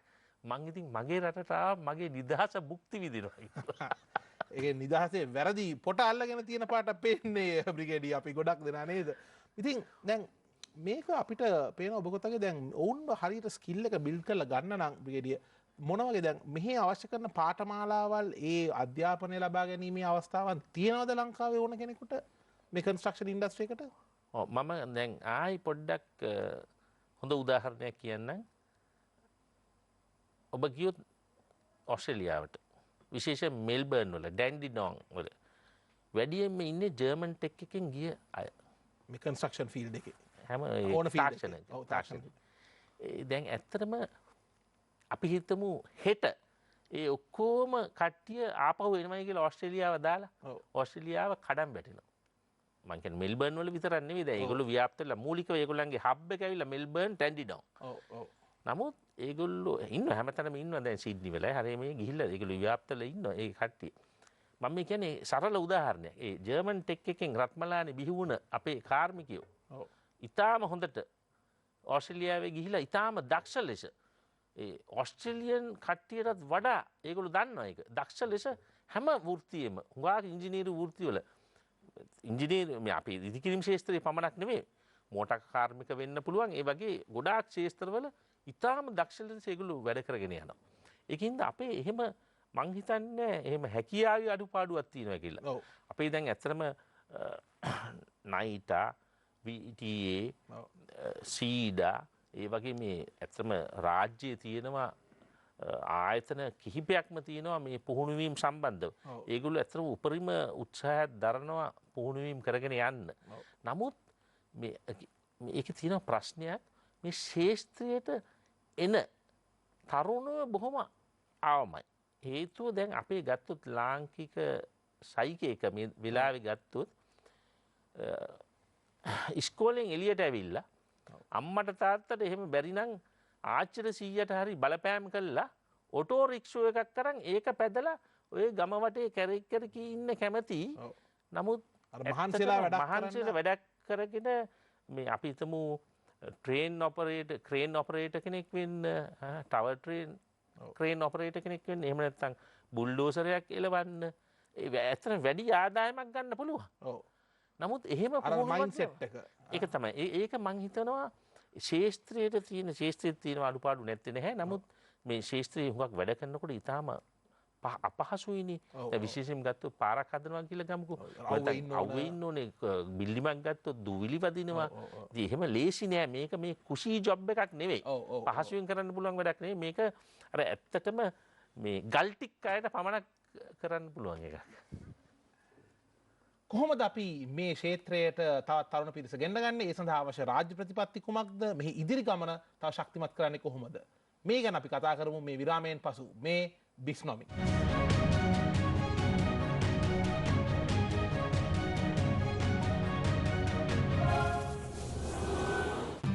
මං ඉතින් මගේ රටට මගේ නිදහස භුක්ති විඳිනවා. ඒ නිදහසේ වැරදි පොට අල්ලගෙන තියෙන පාට පේන්නේ බ්‍රිගේඩියර් අපි ගොඩක් දෙනා නේද? ඉතින් දැන් මේක අපිට පේන ඔබ කොටගේ දැන් ඔවුන්ව හරියට ස්කිල් එක බිල්ඩ් කරලා ගන්න නම් බ්‍රිගේඩියර් මොන වගේ දැන් මෙහි අවශ්‍ය කරන පාඨමාලාවල් ඒ අධ්‍යාපනය ලබා ගැනීමේ අවස්ථාවන් තියෙනවද ලංකාවේ ඕන කෙනෙකුට මේ කන්ස්ට්‍රක්ෂන් ඉන්ඩස්ට්‍රි එකට? ඔව් මම දැන් ආයි පොඩ්ඩක් හොඳ උදාහරණයක් කියන්නම්. ඔබ ගියොත් ඔස්ට්‍රේලියාවට විශේෂයෙන් මෙල්බර්න් වල ඩැන්ඩිනොන් වල වැඩියෙන්ම ඉන්නේ ජර්මන් ටෙක් එකෙන් ගිය අය. මේ කන්ස්ට්‍රක්ෂන් ෆීල්ඩ් එකේ හැම ඕන ෆීල්ඩ් තාක්ෂණ. දැන් ඇත්තටම අපි හිතමු හෙට ඒ ඔක්කොම කට්ටිය ආපහු එනමයි කියලා ඔස්ට්‍රේලියාව දාලා ඔස්ට්‍රේලියාව කඩම් වැටෙනවා. මම කියන්නේ මෙල්බර්න් වල විතරක් නෙවෙයි දැන් ඒගොල්ලෝ ව්‍යාප්ත වෙලා මූලිකව ඒගොල්ලන්ගේ හබ් එක ඇවිල්ලා මෙල්බර්න් ඩැන්ඩිනොන්. ඔව් ඔව්. නමුත් ඒගොල්ලෝ ඉන්න හැමතැනම ඉන්නවා දැන් සිඩ්නි වල හරිය මේ ගිහිල්ලා ඒගොල්ලෝ ව්‍යාප්තල ඉන්නවා ඒ කට්ටිය. මම මේ කියන්නේ සරල උදාහරණයක්. ඒ ජර්මන් ටෙක් එකෙන් රත්මලානේ බිහි වුණ අපේ කාර්මිකයෝ. ඔව්. ඊටාම හොඳට ඕස්ට්‍රේලියාවේ ගිහිලා ඊටාම දක්ෂ ලෙස ඒ ඕස්ට්‍රේලියන් කට්ටියටත් වඩා ඒගොල්ලෝ දන්නවා ඒක. දක්ෂ ලෙස හැම වෘත්තියෙම හුඟා ඉංජිනේරු වෘත්තිවල ඉංජිනේරු මේ අපේ ඉදිකිරීම් ශාස්ත්‍රයේ පමණක් නෙමෙයි මෝටර් කාර්මික වෙන්න පුළුවන්. ඒ වගේ ගොඩාක් ශාස්ත්‍රවල ඉතාම දක්ෂ ලෙස ඒගොල්ලෝ වැඩ කරගෙන යනවා. ඒකින්ද අපේ එහෙම මං හිතන්නේ එහෙම හැකියාවේ අඩුපාඩුවක් තියෙනවා කියලා. ඔව්. අපේ දැන් ඇත්තටම නයිටා VTA සීඩා ඒ වගේ මේ ඇත්තටම රාජ්‍යයේ තියෙනවා ආයතන කිහිපයක්ම තියෙනවා මේ පුහුණු වීම සම්බන්ධව. ඒගොල්ලෝ ඇත්තටම උපරිම උත්සාහයක් දරනවා පුහුණු වීම කරගෙන යන්න. නමුත් මේකේ තියෙන ප්‍රශ්නයක් මේ ශාස්ත්‍රයට එන තරුණව බොහොම ආවමයි. හේතුව දැන් අපේ ගත්තොත් ලාංකික සයිකේක මේ වෙලාවේ ගත්තොත් ඉස්කෝලෙන් එළියට ඇවිල්ලා අම්මට තාත්තට එහෙම බැරි නම් ආච්චිට සීයට හරි බලපෑම් කළා ඔටෝ රික්ෂෝ එකක් කරන් ඒක පැදලා ඔය ගම වටේ කැරක් කරකී ඉන්න කැමති. නමුත් මහන්සියලා වැඩක් කරගෙන මේ අපි හිතමු ක්‍රේන් ඔපරේටර් කෙනෙක් වෙන්න ටවර් ක්‍රේන් ඔපරේටර් කෙනෙක් වෙන්න එහෙම නැත්නම් බුල්ඩෝසරයක් එලවන්න ඇත්තට වැඩි ආදායමක් ගන්න පුළුවන්. නමුත් එහෙම මයින්ඩ්සෙට් එක ඒක තමයි. ඒක මං හිතනවා ශාස්ත්‍රයේ තියෙන අඩුපාඩු නැත්තේ නැහැ. නමුත් මේ ශාස්ත්‍රයේ හුඟක් වැඩ කරනකොට ඊටාම අපහසුයිනේ. දැන් විශේෂයෙන් ගත්තොත් පාරක් හදනවා කියලා ගමුකෝ. අවුවේ ඉන්න ඕනේ බිල්ඩිමක් ගත්තොත් දූවිලි වදිනවා. ඉතින් එහෙම ලේසි නෑ. මේක මේ කුෂී ජොබ් එකක් නෙවෙයි. පහසුවෙන් කරන්න පුළුවන් වැඩක් නෙවෙයි. මේක අර ඇත්තටම මේ ගල් ටික අයට පමණක් කරන්න පුළුවන් එකක්. කොහොමද අපි මේ ක්ෂේත්‍රයට තවත් තරුණ පිරිස ගෙන්න ගන්නේ? ඒ සඳහා අවශ්‍ය රාජ්‍ය ප්‍රතිපත්ති කුමක්ද? මෙහි ඉදිරි ගමන තව ශක්තිමත් කරන්නේ කොහොමද? මේ ගැන අපි කතා කරමු මේ විරාමයෙන් පසු මේ Bisnomics.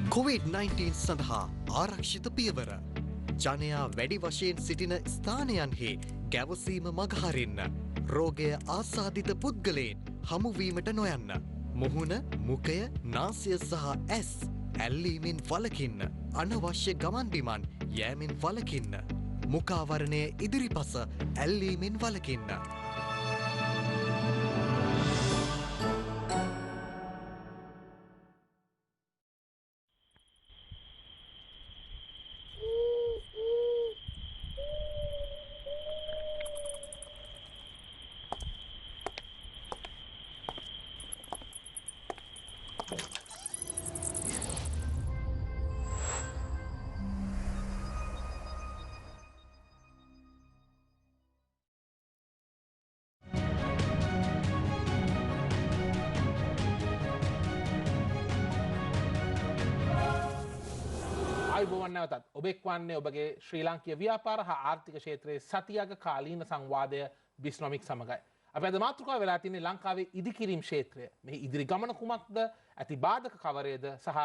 COVID-19 සඳහා ආරක්ෂිත පියවර. ජනයා වැඩි වශයෙන් සිටින ස්ථානයන්හි ගැවසීම මගහරින්න. රෝගය ආසාදිත පුද්ගලයන් හමුවීමට නොයන්න. මුහුණ, මුඛය, නාසය සහ ඇස් ඇල්ලීමෙන් වළකින්න. අනවශ්‍ය ගමන් බිමන් යෑමෙන් වළකින්න. මුඛාවරණය ඉදිරිපස ඇල්ලීමෙන් වළකින්න. අයිබෝවන් නැවතත් ඔබෙක් වන්නේ ඔබගේ ශ්‍රී ලාංකීය ව්‍යාපාර හා ආර්ථික ක්ෂේත්‍රයේ සතියක කාලීන සංවාදය බිස්නොමික් සමගයි. අපි අද මාතෘකාව වෙලා තින්නේ ලංකාවේ ඉදිකිරීම් ක්ෂේත්‍රය. මෙහි ඉදිරි ගමන කුමක්ද? ඇති බාධක කවරේද? සහ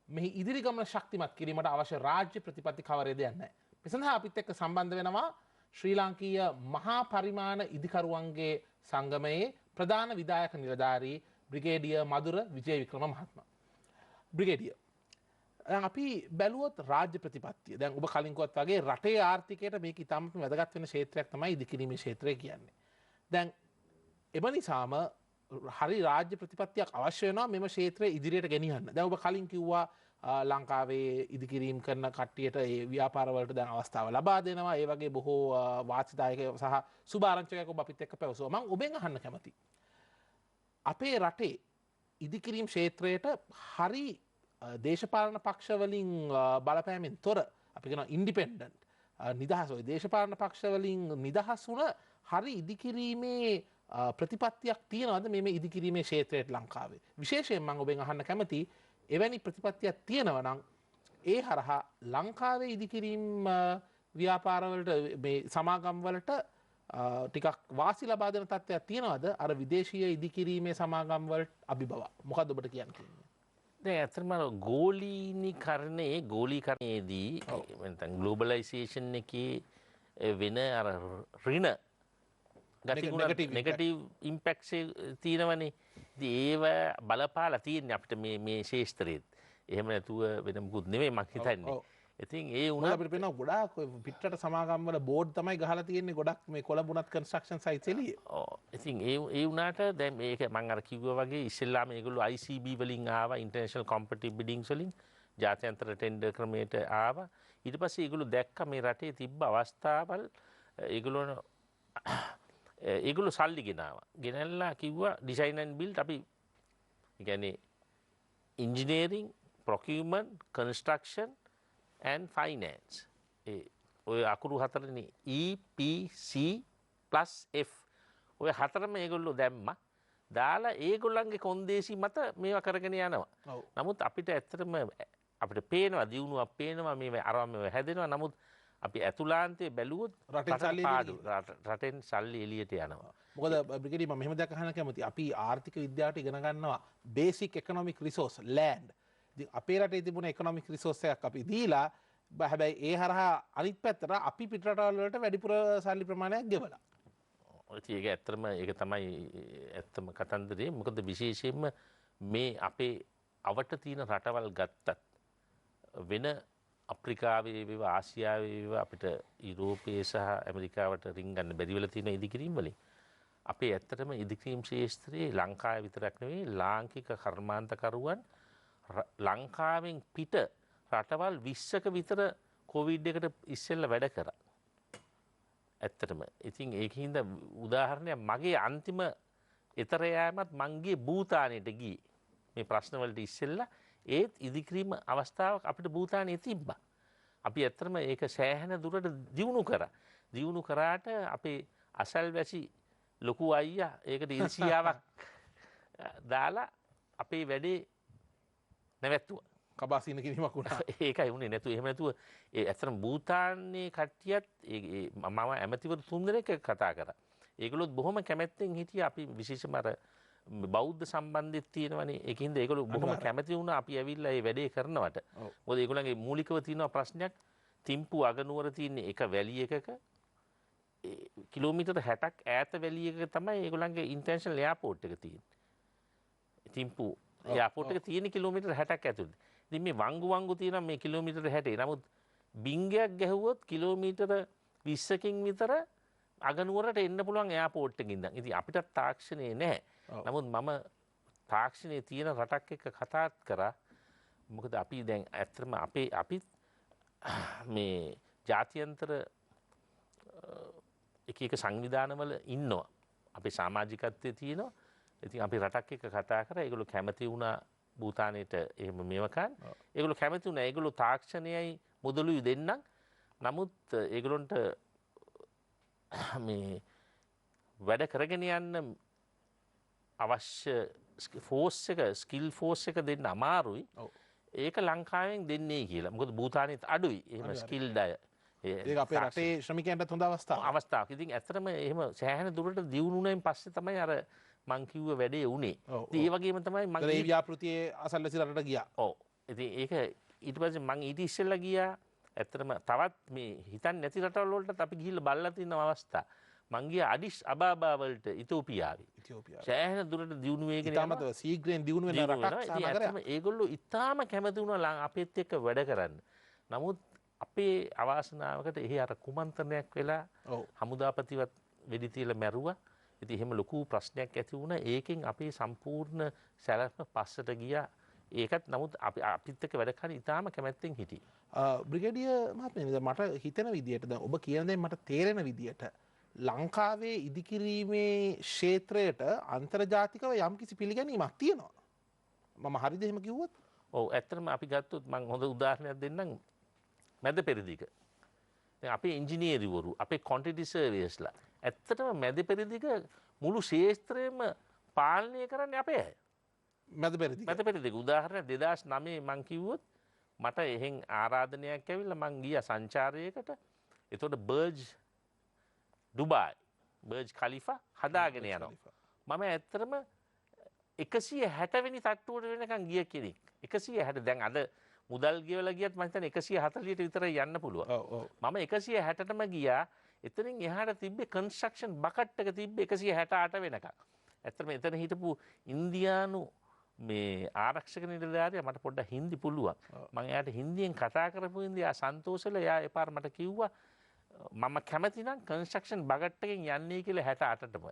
මෙහි ඉදිරි ගමන ශක්තිමත් කිරීමට අවශ්‍ය රාජ්‍ය ප්‍රතිපත්ති කවරේද යන්නේ. මේ සඳහා අපිත් එක්ක සම්බන්ධ වෙනවා ශ්‍රී ලාංකීය මහා පරිමාණ ඉදිකරුවන්ගේ සංගමයේ ප්‍රධාන විධායක නිලධාරී බ්‍රිගේඩියර් මధుර විජේවික්‍රම මහත්මයා. බ්‍රිගේඩියර් අපි බැලුවොත් රාජ්‍ය ප්‍රතිපත්තිය දැන් ඔබ කලින් කිව්වත් වගේ රටේ ආර්ථිකයට මේක ඉතාමත් වැදගත් වෙන ක්ෂේත්‍රයක් තමයි ඉදිකිරීමේ ක්ෂේත්‍රය කියන්නේ. දැන් එම නිසාම හරි රාජ්‍ය ප්‍රතිපත්තියක් අවශ්‍ය වෙනවා මෙම ක්ෂේත්‍රය ඉදිරියට ගෙනියන්න. දැන් ඔබ කලින් කිව්වා ලංකාවේ ඉදිකිරීම් කරන කට්ටියට ඒ ව්‍යාපාර වලට දැන් අවස්ථාව ලබා දෙනවා. ඒ වගේ බොහෝ වාසිදායක සහ සුභාරංචකයක ඔබ අපිත් එක්ක පැවසුවා. මම ඔබෙන් අහන්න කැමතියි. අපේ රටේ ඉදිකිරීම් ක්ෂේත්‍රයට හරි දේශපාලන පක්ෂවලින් බලපෑමෙන් තොර අපි කියනවා ඉන්ඩිපෙන්ඩන්ට් නිදහස් ඔය දේශපාලන පක්ෂවලින් නිදහස් වුණ හරි ඉදිකිරීමේ ප්‍රතිපත්තියක් තියෙනවද මේ ඉදිකිරීමේ ක්ෂේත්‍රයට ලංකාවේ විශේෂයෙන් මම ඔබෙන් අහන්න කැමතියි එවැනි ප්‍රතිපත්තියක් තියෙනවා නම් ඒ හරහා ලංකාවේ ඉදිකිරීම් ව්‍යාපාරවලට මේ සමාගම් වලට ටිකක් වාසි ලබා දෙන තත්ත්වයක් තියෙනවද අර විදේශීය ඉදිකිරීමේ සමාගම් වලට අභිබව මොකද්ද ඔබට කියන්නේ දැන් ඇත්තටම ගෝලීකරණයේ ගෝලීකරණයේදී නැත්නම් ග්ලෝබලයිසේෂන් එකේ වෙන අර ඍණ ගතිගුණ නෙගටිව් ඉම්පැක්ට්ස් තියෙනවනේ. ඉතින් ඒව බලපාලා තියෙන්නේ අපිට මේ ශේෂ්ත්‍රයේත්. එහෙම නැතුව වෙන මුකුත් නෙමෙයි මම හිතන්නේ. ඉතින් ඒ උනා අපිට පේනවා ගොඩාක් පිටරට සමාගම් වල බෝඩ් තමයි ගහලා තියෙන්නේ ගොඩක් මේ කොළඹුණත් කන්ස්ට්‍රක්ෂන් සයිට්ස් එළියේ. ඔව්. ඉතින් ඒ උනාට දැන් මේක මම අර කිව්වා වගේ ඉස්සෙල්ලාම මේගොල්ලෝ ICB වලින් ආවා ඉන්ටර්නැෂනල් කොම්පිටිටිව් බිඩින්ග්ස් වලින් ජාත්‍යන්තර ටෙන්ඩර් ක්‍රමයට ආවා. ඊට පස්සේ ඒගොල්ලෝ දැක්ක මේ රටේ තිබ්බ අවස්ථාවල් ඒගොල්ලෝ සල්ලි ගෙනාවා. ගෙනල්ලා කිව්වා ඩිසයින් ඇන්ඩ් බිල්ඩ් අපි කියන්නේ ඉන්ජිනියරින්, ප්‍රොකියුමන්ට්, කන්ස්ට්‍රක්ෂන් and finance. ඔය අකුරු හතරනේ EPC+F. ඔය හතරම ඒගොල්ලෝ දැම්මා. දාලා ඒගොල්ලන්ගේ කොන්දේසි මත මේවා කරගෙන යනවා. නමුත් අපිට ඇත්තටම අපිට පේනවා දියුණුවක් පේනවා මේ අරම මේවා හැදෙනවා. නමුත් අපි ඇතුළාන්තයේ බැලුවොත් රටෙන් සල්ලි එළියට යනවා. මොකද බ්‍රිගේඩියර් මම මෙහෙම දෙයක් අහන්න කැමතියි. අපි ආර්ථික විද්‍යාවට ඉගෙන ගන්නවා බේසික් ඉකොනොමික් රිසෝස් land. අපේ රටේ තිබුණ ඉකොනොමික් රිසෝස් එකක් අපි දීලා හැබැයි ඒ හරහා අනිත් පැත්තට අපි පිටරටවල් වලට වැඩිපුර සල්ලි ප්‍රමාණයක් ගෙවලා. ඒක ඇත්තම ඒක තමයි ඇත්තම කතන්දරේ. මොකද විශේෂයෙන්ම මේ අපේ අවට තියෙන රටවල් ගත්තත් වෙන අප්‍රිකාවේ වේවා ආසියාවේ වේවා අපිට යුරෝපයේ සහ ඇමරිකාවට රින්ගන්න බැරි වෙලා තියෙන ඉදිකිරීම් වලින් අපේ ඇත්තටම ඉදිකිරීම් ක්ෂේත්‍රයේ ලංකාවේ විතරක් නෙවෙයි ලාංකික කර්මාන්තකරුවන් ලංකාවෙන් පිට රටවල් 20ක විතර කොවිඩ් එකට ඉස්සෙල්ලා වැඩ කරා. ඇත්තටම. ඉතින් ඒකින්ද උදාහරණයක් මගේ අන්තිම ඊතර යෑමත් මං ගියේ භූතානෙට ගියේ. මේ ප්‍රශ්න වලට ඉස්සෙල්ලා ඒත් ඉදිකිරීම අවස්ථාවක් අපිට භූතානයේ තිබ්බා. අපි ඇත්තටම ඒක සෑහෙන දුරට දියුණු කරා. දියුණු කරාට අපේ අසල්වැසි ලොකු අයියා ඒකට ඉරිසියාවක් දාලා අපේ වැඩේ නැවැත්තුවා. කබාසීන කිරීමක් වුණා. ඒකයි උනේ නැතු එහෙම නැතුව ඒ ඇත්තටම භූතාන්නේ කට්ටියත් මම ඇමතිවරු 3 දෙනෙක් එක්ක කතා කරා. ඒගොල්ලොත් බොහොම කැමැත්තෙන් හිටියා අපි විශේෂම අර බෞද්ධ සම්බන්ධෙත් තියෙනවනේ. ඒකින්ද ඒගොල්ලෝ බොහොම කැමැති වුණා අපි ඇවිල්ලා මේ වැඩේ කරනවට. මොකද ඒගොල්ලන්ගේ මූලිකව තියෙන ප්‍රශ්නයක් තිම්පු අගනුවර තියෙන එක වැලි එකක කිලෝමීටර් 60ක් ඈත වැලි එකක තමයි ඒගොල්ලන්ගේ ඉන්ටර්නැෂනල් එයාපෝට් එක තියෙන්නේ. තිම්පු එයාපෝට් එක තියෙන කිලෝමීටර් 60ක් ඇතුළත. ඉතින් මේ වංගු තියෙනවා මේ කිලෝමීටර් 60. නමුත් බිංගයක් ගැහුවොත් කිලෝමීටර 20කින් විතර අගනුවරට එන්න පුළුවන් එයාපෝට් එකකින් ඉඳන්. ඉතින් අපිට තාක්ෂණේ නැහැ. නමුත් මම තාක්ෂණයේ තියෙන රටක් එක්ක කතාත් කරා. මොකද අපි දැන් ඇත්තටම අපි මේ ජාත්‍යන්තර එක සංවිධානවල ඉන්නවා. අපේ සමාජිකත්වයේ තියෙනවා. ඉතින් අපි රටක් එක්ක කතා කරා. ඒගොල්ලෝ කැමති වුණා භූතානයට එහෙම මේව ගන්න. ඒගොල්ලෝ කැමති වුණා. ඒගොල්ලෝ තාක්ෂණයයි මුදලුයි දෙන්නම්. නමුත් ඒගොල්ලන්ට මේ වැඩ කරගෙන යන්න අවශ්‍ය ෆෝස් එක ස්කිල් ෆෝස් එක දෙන්න අමාරුයි. ඒක ලංකාවෙන් දෙන්නේ කියලා. මොකද භූතානෙත් අඩුයි. එහෙම ස්කිල්ඩ් අය. ඒක අපේ රටේ ශ්‍රමිකයන්ට හොඳ අවස්ථාවක්. ඉතින් ඇත්තටම එහෙම සෑහෙන දුරට දියුණු වුණායින් පස්සේ තමයි අර මං කිව්ව වැඩේ උනේ. ඉතින් ඒ වගේම තමයි මං ඒ ව්‍යාපෘතියේ අසල්වැසි රටට ගියා. ඔව්. ඉතින් ඒක ඊට පස්සේ මං ඊට ඉස්සෙල්ලා ගියා. ඇත්තටම තවත් මේ හිතන්නේ නැති රටවල් වලටත් අපි ගිහිල්ලා බලලා තියෙන අවස්ථා. මං ගියා අඩිස් අබාබා වලට ඉතෝපියාවේ. සෑහෙන දුරට දියුණු වෙගෙන යනවා. ඉතාමත් ශීඝ්‍රයෙන් දියුණු වෙන රටක් සහ නගරයක්. ඒගොල්ලෝ ඉතාම කැමති වුණා අපේත් එක්ක වැඩ කරන්න. නමුත් අපේ අවාසනාවකට එහි අර කුමන්ත්‍රණයක් වෙලා හමුදාපතිවත් වෙඩි තියලා මැරුවා. ඉතින් එහෙම ලොකු ප්‍රශ්නයක් ඇති වුණා. ඒකෙන් අපේ සම්පූර්ණ සැලැස්ම පස්සට ගියා. ඒකත් නමුත් අපිත් එක්ක වැඩ කරන්න ඉතාම කැමැත්තෙන් හිටියේ. බ්‍රිගේඩියර් මහත්මයා මට හිතෙන විදියට දැන් ඔබ කියන දේ මට තේරෙන විදියට ලංකාවේ ඉදිකිරීමේ ක්ෂේත්‍රයට අන්තර්ජාතිකව යම්කිසි පිළිගැනීමක් තියෙනවා. මම හරිද එහෙම කිව්වොත්? ඔව් ඇත්තටම අපි ගත්තොත් මම හොඳ උදාහරණයක් දෙන්නම්. මැද පෙරදිග. දැන් අපේ ඉංජිනේරුවරු, අපේ ක්වොන්ටිටි සර්වේයර්ස්ලා ඇත්තටම මැද පෙරදිග මුළු ක්ෂේත්‍රයම පාලනය කරන්නේ අපේ අය. මැද පෙරදිග උදාහරණ 2009 මං කිව්වොත් මට එහෙන් ආරාධනයක් ඇවිල්ලා මං ගියා සංචාරයකට. එතකොට බර්ජ් ඩුබායි බර්ජ් ඛලිෆා හදාගෙන යනවා. මම ඇත්තටම 160 වෙනි තට්ටුවට වෙනකන් ගිය කෙනෙක්. 160 දැන් අද මුදල් ගෙවලා ගියත් මම හිතන්නේ 140ට විතරයි යන්න පුළුවන්. මම 160ටම ගියා. එතනින් එහාට තිබ්බේ කන්ස්ට්‍රක්ෂන් බකට් එක තිබ්බේ 168 වෙනකන්. ඇත්තටම එතන හිටපු ඉන්දියානු මේ ආරක්ෂක නිලධාරියා මට පොඩ්ඩක් හින්දි පුළුවන්. මම එයාට හින්දියෙන් කතා කරපු ඉන්දියා සන්තෝෂෙලා එයා එපාර මට කිව්වා මම කැමති නම් කන්ස්ට්‍රක්ෂන් බකට් එකෙන් යන්නේ කියලා 68ටම.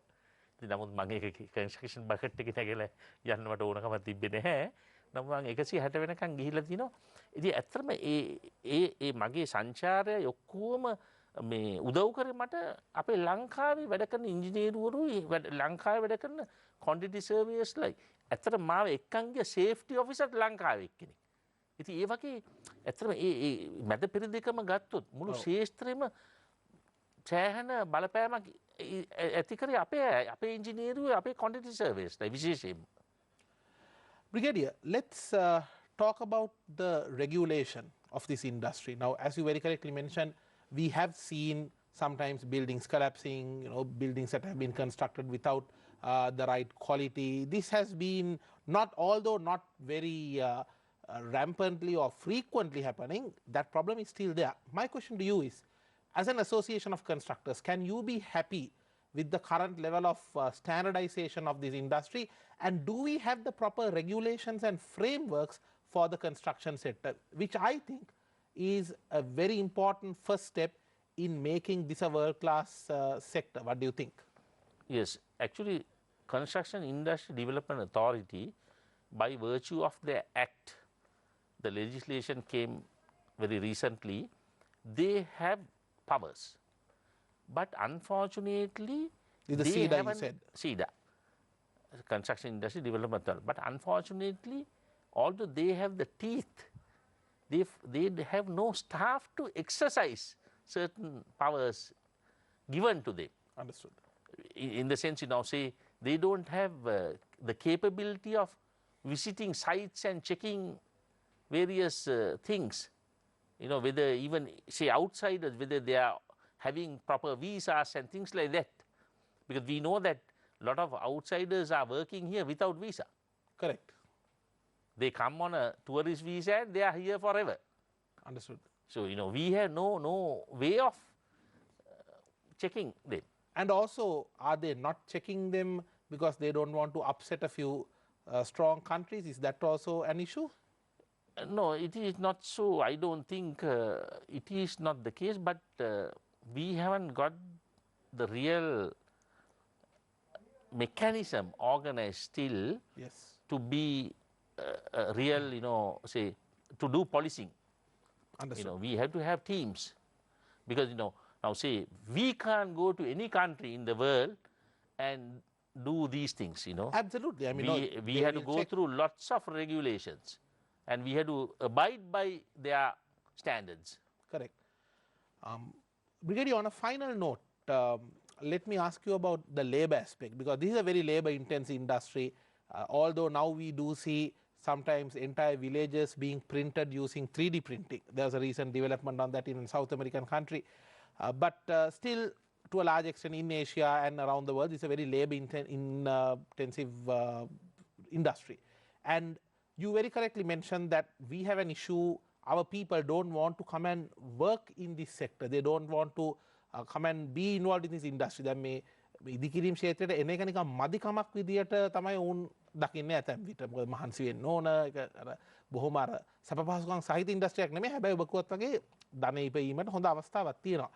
ඉතින් නමුත් මම ඒක කන්ස්ට්‍රක්ෂන් බකට් එකේ නැගලා යන්න මට ඕනකම තිබ්බේ නැහැ. නමුත් මම 160 වෙනකන් ගිහිල්ලා තිනවා. ඉතින් ඇත්තටම ඒ මගේ සංචාරය ඔක්කොම මේ උදව් කරේ මට අපේ ලංකාවේ වැඩ කරන ඉංජිනේරුවරුයි ලංකාවේ වැඩ කරන ක්වොන්ටිටි සර්වේයර්ස්ලායි ඇත්තට මාව එක්කන් ගිය සේෆ්ටි ඔෆිසර් ලංකාවේ එක්කෙනෙක්. ඉතින් ඒ වගේ ඇත්තටම ඒ මැද පෙරදිගම ගත්තොත් මුළු ශේෂ්ත්‍රෙම සෑහෙන බලපෑමක් ඇති කරේ අපේ ඉංජිනේරුවෝ අපේ ක්වොන්ටිටි සර්වේයර්ස්ලා විශේෂයෙන්ම. Brigadier, let's talk about the regulation of this industry. Now, as you very correctly mentioned, we have seen sometimes buildings collapsing, buildings that have been constructed without the right quality. This has been although not very rampantly or frequently happening, that problem is still there. My question to you is, as an association of constructors, can you be happy with the current level of standardization of this industry, and do we have the proper regulations and frameworks for the construction sector, which I think is a very important first step in making this a world-class sector. What do you think? Yes, actually Construction Industry Development Authority, by virtue of the act, the legislation came very recently, they have powers. But unfortunately, they haven't, CEDA, Construction Industry Development Authority. But unfortunately, although they have the teeth, they have no staff to exercise certain powers given to them. Understood. In the sense, say they don't have the capability of visiting sites and checking various things. Whether even say outsiders, whether they are having proper visas and things like that. Because we know that a lot of outsiders are working here without visa. Correct. They come on a tourist visa and they are here forever. Understood. So, we have no way of checking them. And also, are they not checking them because they don't want to upset a few strong countries. Is that also an issue? No, it is not so. I don't think it is not the case, but we haven't got the real mechanism organized still Yes. to be a real, say, to do policing. Understood. We have to have teams because, now say, we can't go to any country in the world and do these things, Absolutely. I mean, we had to go through lots of regulations and we had to abide by their standards. Correct. Brigadier, on a final note, let me ask you about the labor aspect, because this is a very labor intensive industry. Although now we do see sometimes entire villages being printed using 3D printing. There's a recent development on that in a South American country. But still, to a large extent in Asia and around the world, it's a very labor intensive industry. And you very correctly mentioned that we have an issue. Our people don't want to come and work in this sector. They don't want to come and be involved in this industry. දැන් මේ ඉදිකිරීම් ක්ෂේත්‍රයට එන එක නිකන් මදිකමක් විදියට තමයි උන් දකින්නේ ඇතැම් විට. මොකද මහන්සි වෙන්න ඕන. ඒක අර බොහොම අර සැපපහසුකම් සහිත ඉන්ඩස්ට්‍රියක් නෙමෙයි. හැබැයි ඔබ කිව්වත් වගේ ධන ඉපීමට හොඳ අවස්ථාවක් තියෙනවා.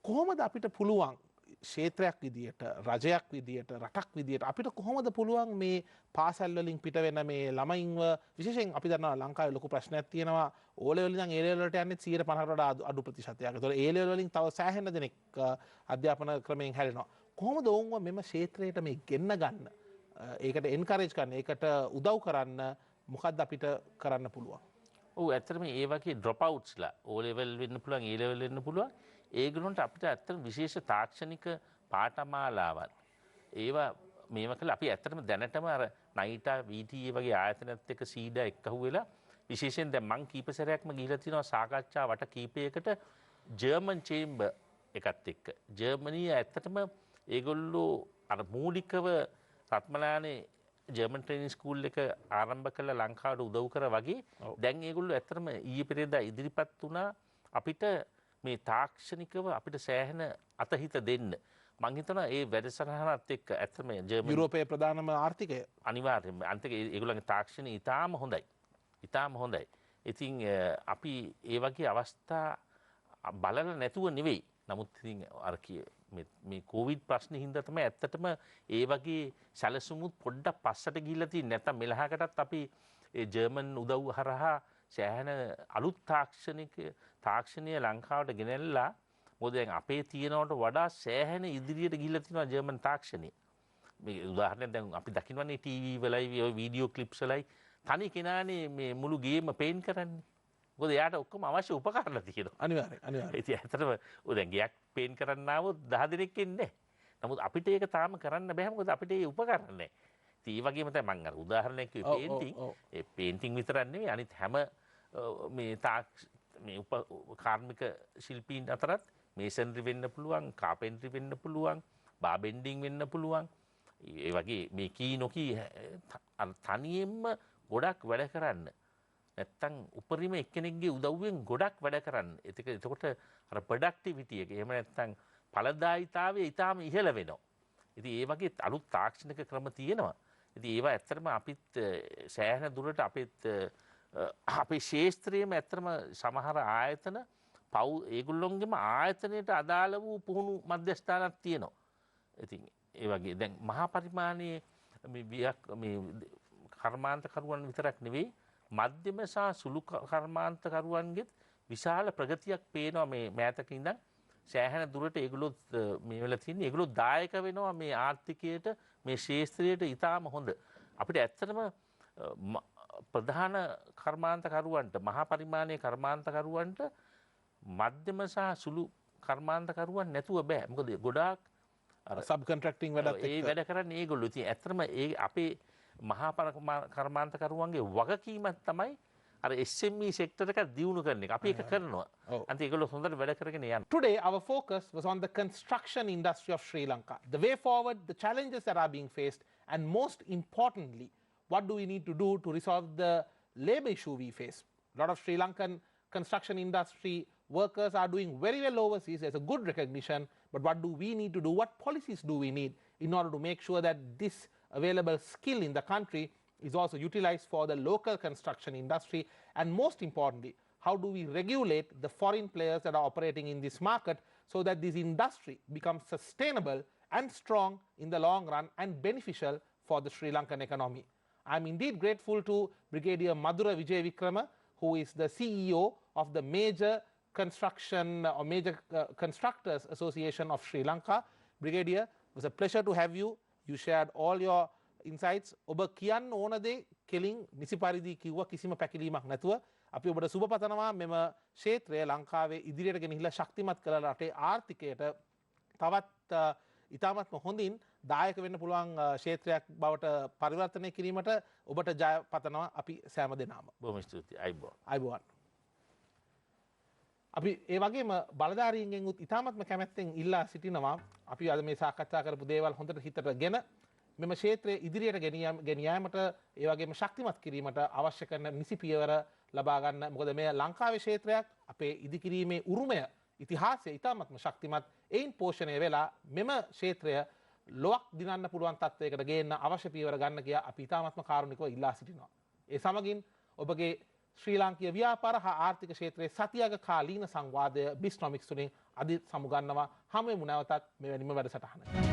කොහොමද අපිට පුළුවන් ක්ෂේත්‍රයක් විදියට, රජයක් විදියට, රටක් විදියට අපිට කොහොමද පුළුවන් මේ පාසල් වලින් පිට වෙන මේ ළමයින්ව, විශේෂයෙන් අපි දන්නවා ලංකාවේ ලොකු ප්‍රශ්නයක් තියෙනවා O level ඉඳන් A level වලට යන්නේ 150කට වඩා අඩු ප්‍රතිශතයක්. ඒතකොට A level වලින් තව සෑහෙන දෙනෙක් අධ්‍යාපන ක්‍රමයෙන් හැරෙනවා. කොහොමද ඔවුන්ව මෙම ක්ෂේත්‍රයට මේ ගෙන්න ගන්න? ඒකට එන්කරේජ් කරන්න, ඒකට උදව් කරන්න මොකක්ද අපිට කරන්න පුළුවන්? ඔව් ඇත්තටම ඒ වගේ ඩ්‍රොප් අවුට්ස්ලා O level වෙන්න පුළුවන්, A level වෙන්න පුළුවන්. ඒගොල්ලන්ට අපිට ඇත්තටම විශේෂ තාක්ෂණික පාඨමාලාවන් ඒවා මේවා කළා අපි ඇත්තටම දැනටම අර නයිටා VTA වගේ ආයතනත් එක්ක සීඩා එක්කහුව වෙලා විශේෂයෙන් දැන් මං කීප සැරයක්ම ගිහිලා තිනවා සාකච්ඡා වට කීපයකට ජර්මන් චේම්බර් එකත් එක්ක. ජර්මනිය ඇත්තටම ඒගොල්ලෝ අර මූලිකව රත්මලානේ ජර්මන් ට්‍රේනින් ස්කූල් එක ආරම්භ කළා ලංකාවට උදව් කරා වගේ දැන් ඒගොල්ලෝ ඇත්තටම ඊයේ පෙරේදා ඉදිරිපත් වුණා අපිට මේ තාක්ෂණිකව අපිට සෑහෙන අතහිත දෙන්න. මං හිතනවා ඒ වැඩසටහනත් එක්ක ඇත්තම යුරෝපයේ ප්‍රධානම ආර්ථිකය අනිවාර්යයෙන්ම අන්තික ඒගොල්ලන්ගේ තාක්ෂණය ඉතාම හොඳයි. ඉතාම හොඳයි. ඉතින් අපි ඒ වගේ අවස්ථා බලලා නැතුව නෙවෙයි. නමුත් ඉතින් අර මේ කොවිඩ් ප්‍රශ්නේ හින්දා තමයි ඇත්තටම ඒ වගේ සැලසුමුත් පොඩ්ඩක් පස්සට ගිහිල්ලා තියෙන්නේ. නැත්තම් මෙලහකටත් අපි ඒ ජර්මන් උදව් හරහා සෑහෙන අලුත් තාක්ෂණය ලංකාවට ගෙනල්ලා මොකද දැන් අපේ තියෙනවට වඩා සෑහෙන ඉදිරියට ගිහිල්ලා තියෙනවා ජර්මන් තාක්ෂණය. මේ උදාහරණයක් දැන් අපි දකින්නවනේ ටීවී වලයි ඔය වීඩියෝ ක්ලිප්ස් වලයි තනි කෙනානේ මේ මුළු ගේම පේන් කරන්නේ. මොකද එයාට ඔක්කොම අවශ්‍ය උපකරණ තියෙනවා. අනිවාර්යයෙන්. ඉතින් ඇත්තටම ඔය දැන් ගයක් පේන් කරන්න ආවොත් 10 දෙනෙක් එන්නේ නැහැ. නමුත් අපිට ඒක තාම කරන්න බෑ මොකද අපිට ඒ උපකරණ නැහැ. ඉතින් ඒ වගේම තමයි මම අර උදාහරණයක් කිව්වේ පේන්ටිං. ඒ පේන්ටිං විතරක් නෙවෙයි අනිත් හැම මේ කාර්මික ශිල්පීන් අතරත් මේසන්රි වෙන්න පුළුවන්, කාපෙන්ට්‍රි වෙන්න පුළුවන්, බාබෙන්ඩිං වෙන්න පුළුවන්. ඒ වගේ මේ කී නොකී තනියෙන්ම ගොඩක් වැඩ කරන්න. නැත්තම් උපරිම එක්කෙනෙක්ගේ උදව්වෙන් ගොඩක් වැඩ කරන්න. එතකොට අර ප්‍රොඩක්ටිවිටි එක එහෙම නැත්තම් ඵලදායීතාවය ඊටාම ඉහළ වෙනවා. ඉතින් ඒ වගේ අලුත් තාක්ෂණික ක්‍රම තියෙනවා. ඉතින් ඒවා ඇත්තටම අපිත් සෑහෙන දුරට අපේ ශේස්ත්‍රයේම ඇත්තටම සමහර ආයතන ඒගොල්ලොන්ගේම ආයතනයට අදාළ වූ පුහුණු මධ්‍යස්ථානක් තියෙනවා. ඉතින් ඒ වගේ දැන් මහා පරිමාණයේ මේ කර්මාන්තකරුවන් විතරක් නෙවෙයි මධ්‍යම සහ සුළු කර්මාන්තකරුවන්ගෙත් විශාල ප්‍රගතියක් පේනවා මේ මෑතක ඉඳන් සෑහෙන දුරට ඒගොල්ලෝ මේ වෙලා තියෙන්නේ ඒගොල්ලෝ දායක වෙනවා මේ ආර්ථිකයට මේ ශේස්ත්‍රයට ඊටාම හොඳ. අපිට ඇත්තටම ප්‍රධාන කර්මාන්තකරුවන්ට මහා පරිමාණයේ කර්මාන්තකරුවන්ට මධ්‍යම සහ සුළු කර්මාන්තකරුවන් නැතුව බෑ. මොකද ගොඩාක් සබ් කොන්ට්‍රැක්ටිං වැඩත් ඒ වැඩ කරන්නේ ඒගොල්ලෝ. ඉතින් ඇත්තටම අපේ මහා කර්මාන්තකරුවන්ගේ වගකීමක් තමයි අර SME sector එක දියුණු කරන එක. අපි ඒක කරනවා. අන්තිම ඒගොල්ලෝ හොඳට වැඩ කරගෙන යනවා. Today our focus was on the construction industry of Sri Lanka. The way forward, the challenges that are being faced, and most importantly, what do we need to do to resolve the labor issue we face? A lot of Sri Lankan construction industry workers are doing very well overseas. There's a good recognition, but what do we need to do? What policies do we need in order to make sure that this available skill in the country is also utilized for the local construction industry, and most importantly, how do we regulate the foreign players that are operating in this market so that this industry becomes sustainable and strong in the long run and beneficial for the Sri Lankan economy. I'm indeed grateful to Brigadier Madura Vijay Vikrama, who is the CEO of the major construction or major constructors association of Sri Lanka. Brigadier, it was a pleasure to have you. You shared all your insights. ඔබ කියන්න ඕන දේ කෙලින් නිසි පරිදි කිව්වා, කිසිම පැකිලීමක් නැතුව. අපි ඔබට සුබ පතනවා මෙම ක්ෂේත්‍රය ලංකාවේ ඉදිරියට ගෙනහිලා ශක්තිමත් කළ රටේ ආර්ථිකයට තවත් ඉතාමත්ම හොඳින් දායක වෙන්න පුළුවන් ක්ෂේත්‍රයක් බවට පරිවර්තනය කිරීමට ඔබට ජය පතනවා අපි සෑම දෙනාම. බොහොම ස්තුතියි. අයිබෝන්. අපි ඒ වගේම බලධාරීන්ගෙන් උත් ඉතාමත්ම කැමැත්තෙන් ඉල්ලා සිටිනවා අපි අද මේ සාකච්ඡා කරපු දේවල් හොඳට හිතටගෙන මෙම ක්ෂේත්‍රයේ ඉදිරියට ගෙන යාමට ඒ වගේම ශක්තිමත් කිරීමට අවශ්‍ය කරන නිසි පියවර ලබා ගන්න. මොකද මේ ලංකාවේ ක්ෂේත්‍රයක් අපේ ඉදිකිරීමේ උරුමය ඉතිහාසය ඉතාමත්ම ශක්තිමත්. එයින් පෝෂණය වෙලා මෙම ක්ෂේත්‍රය ලොවක් දිනන්න පුළුවන් තත්ත්වයකට ගේන්න අවශ්‍ය පියවර ගන්න කියා අපි ඉතාමත්ම කාරුණිකව ඉල්ලා සිටිනවා. ඒ සමගින් ඔබගේ ශ්‍රී ලාංකීය ව්‍යාපාර හා ආර්ථික ක්ෂේත්‍රයේ සතියක කාලීන සංවාදය බිස්නොමික්ස් තුලින් අද සමුගන්නවා. හමු වෙමු නැවතත් මෙවැනිම වැඩසටහනක.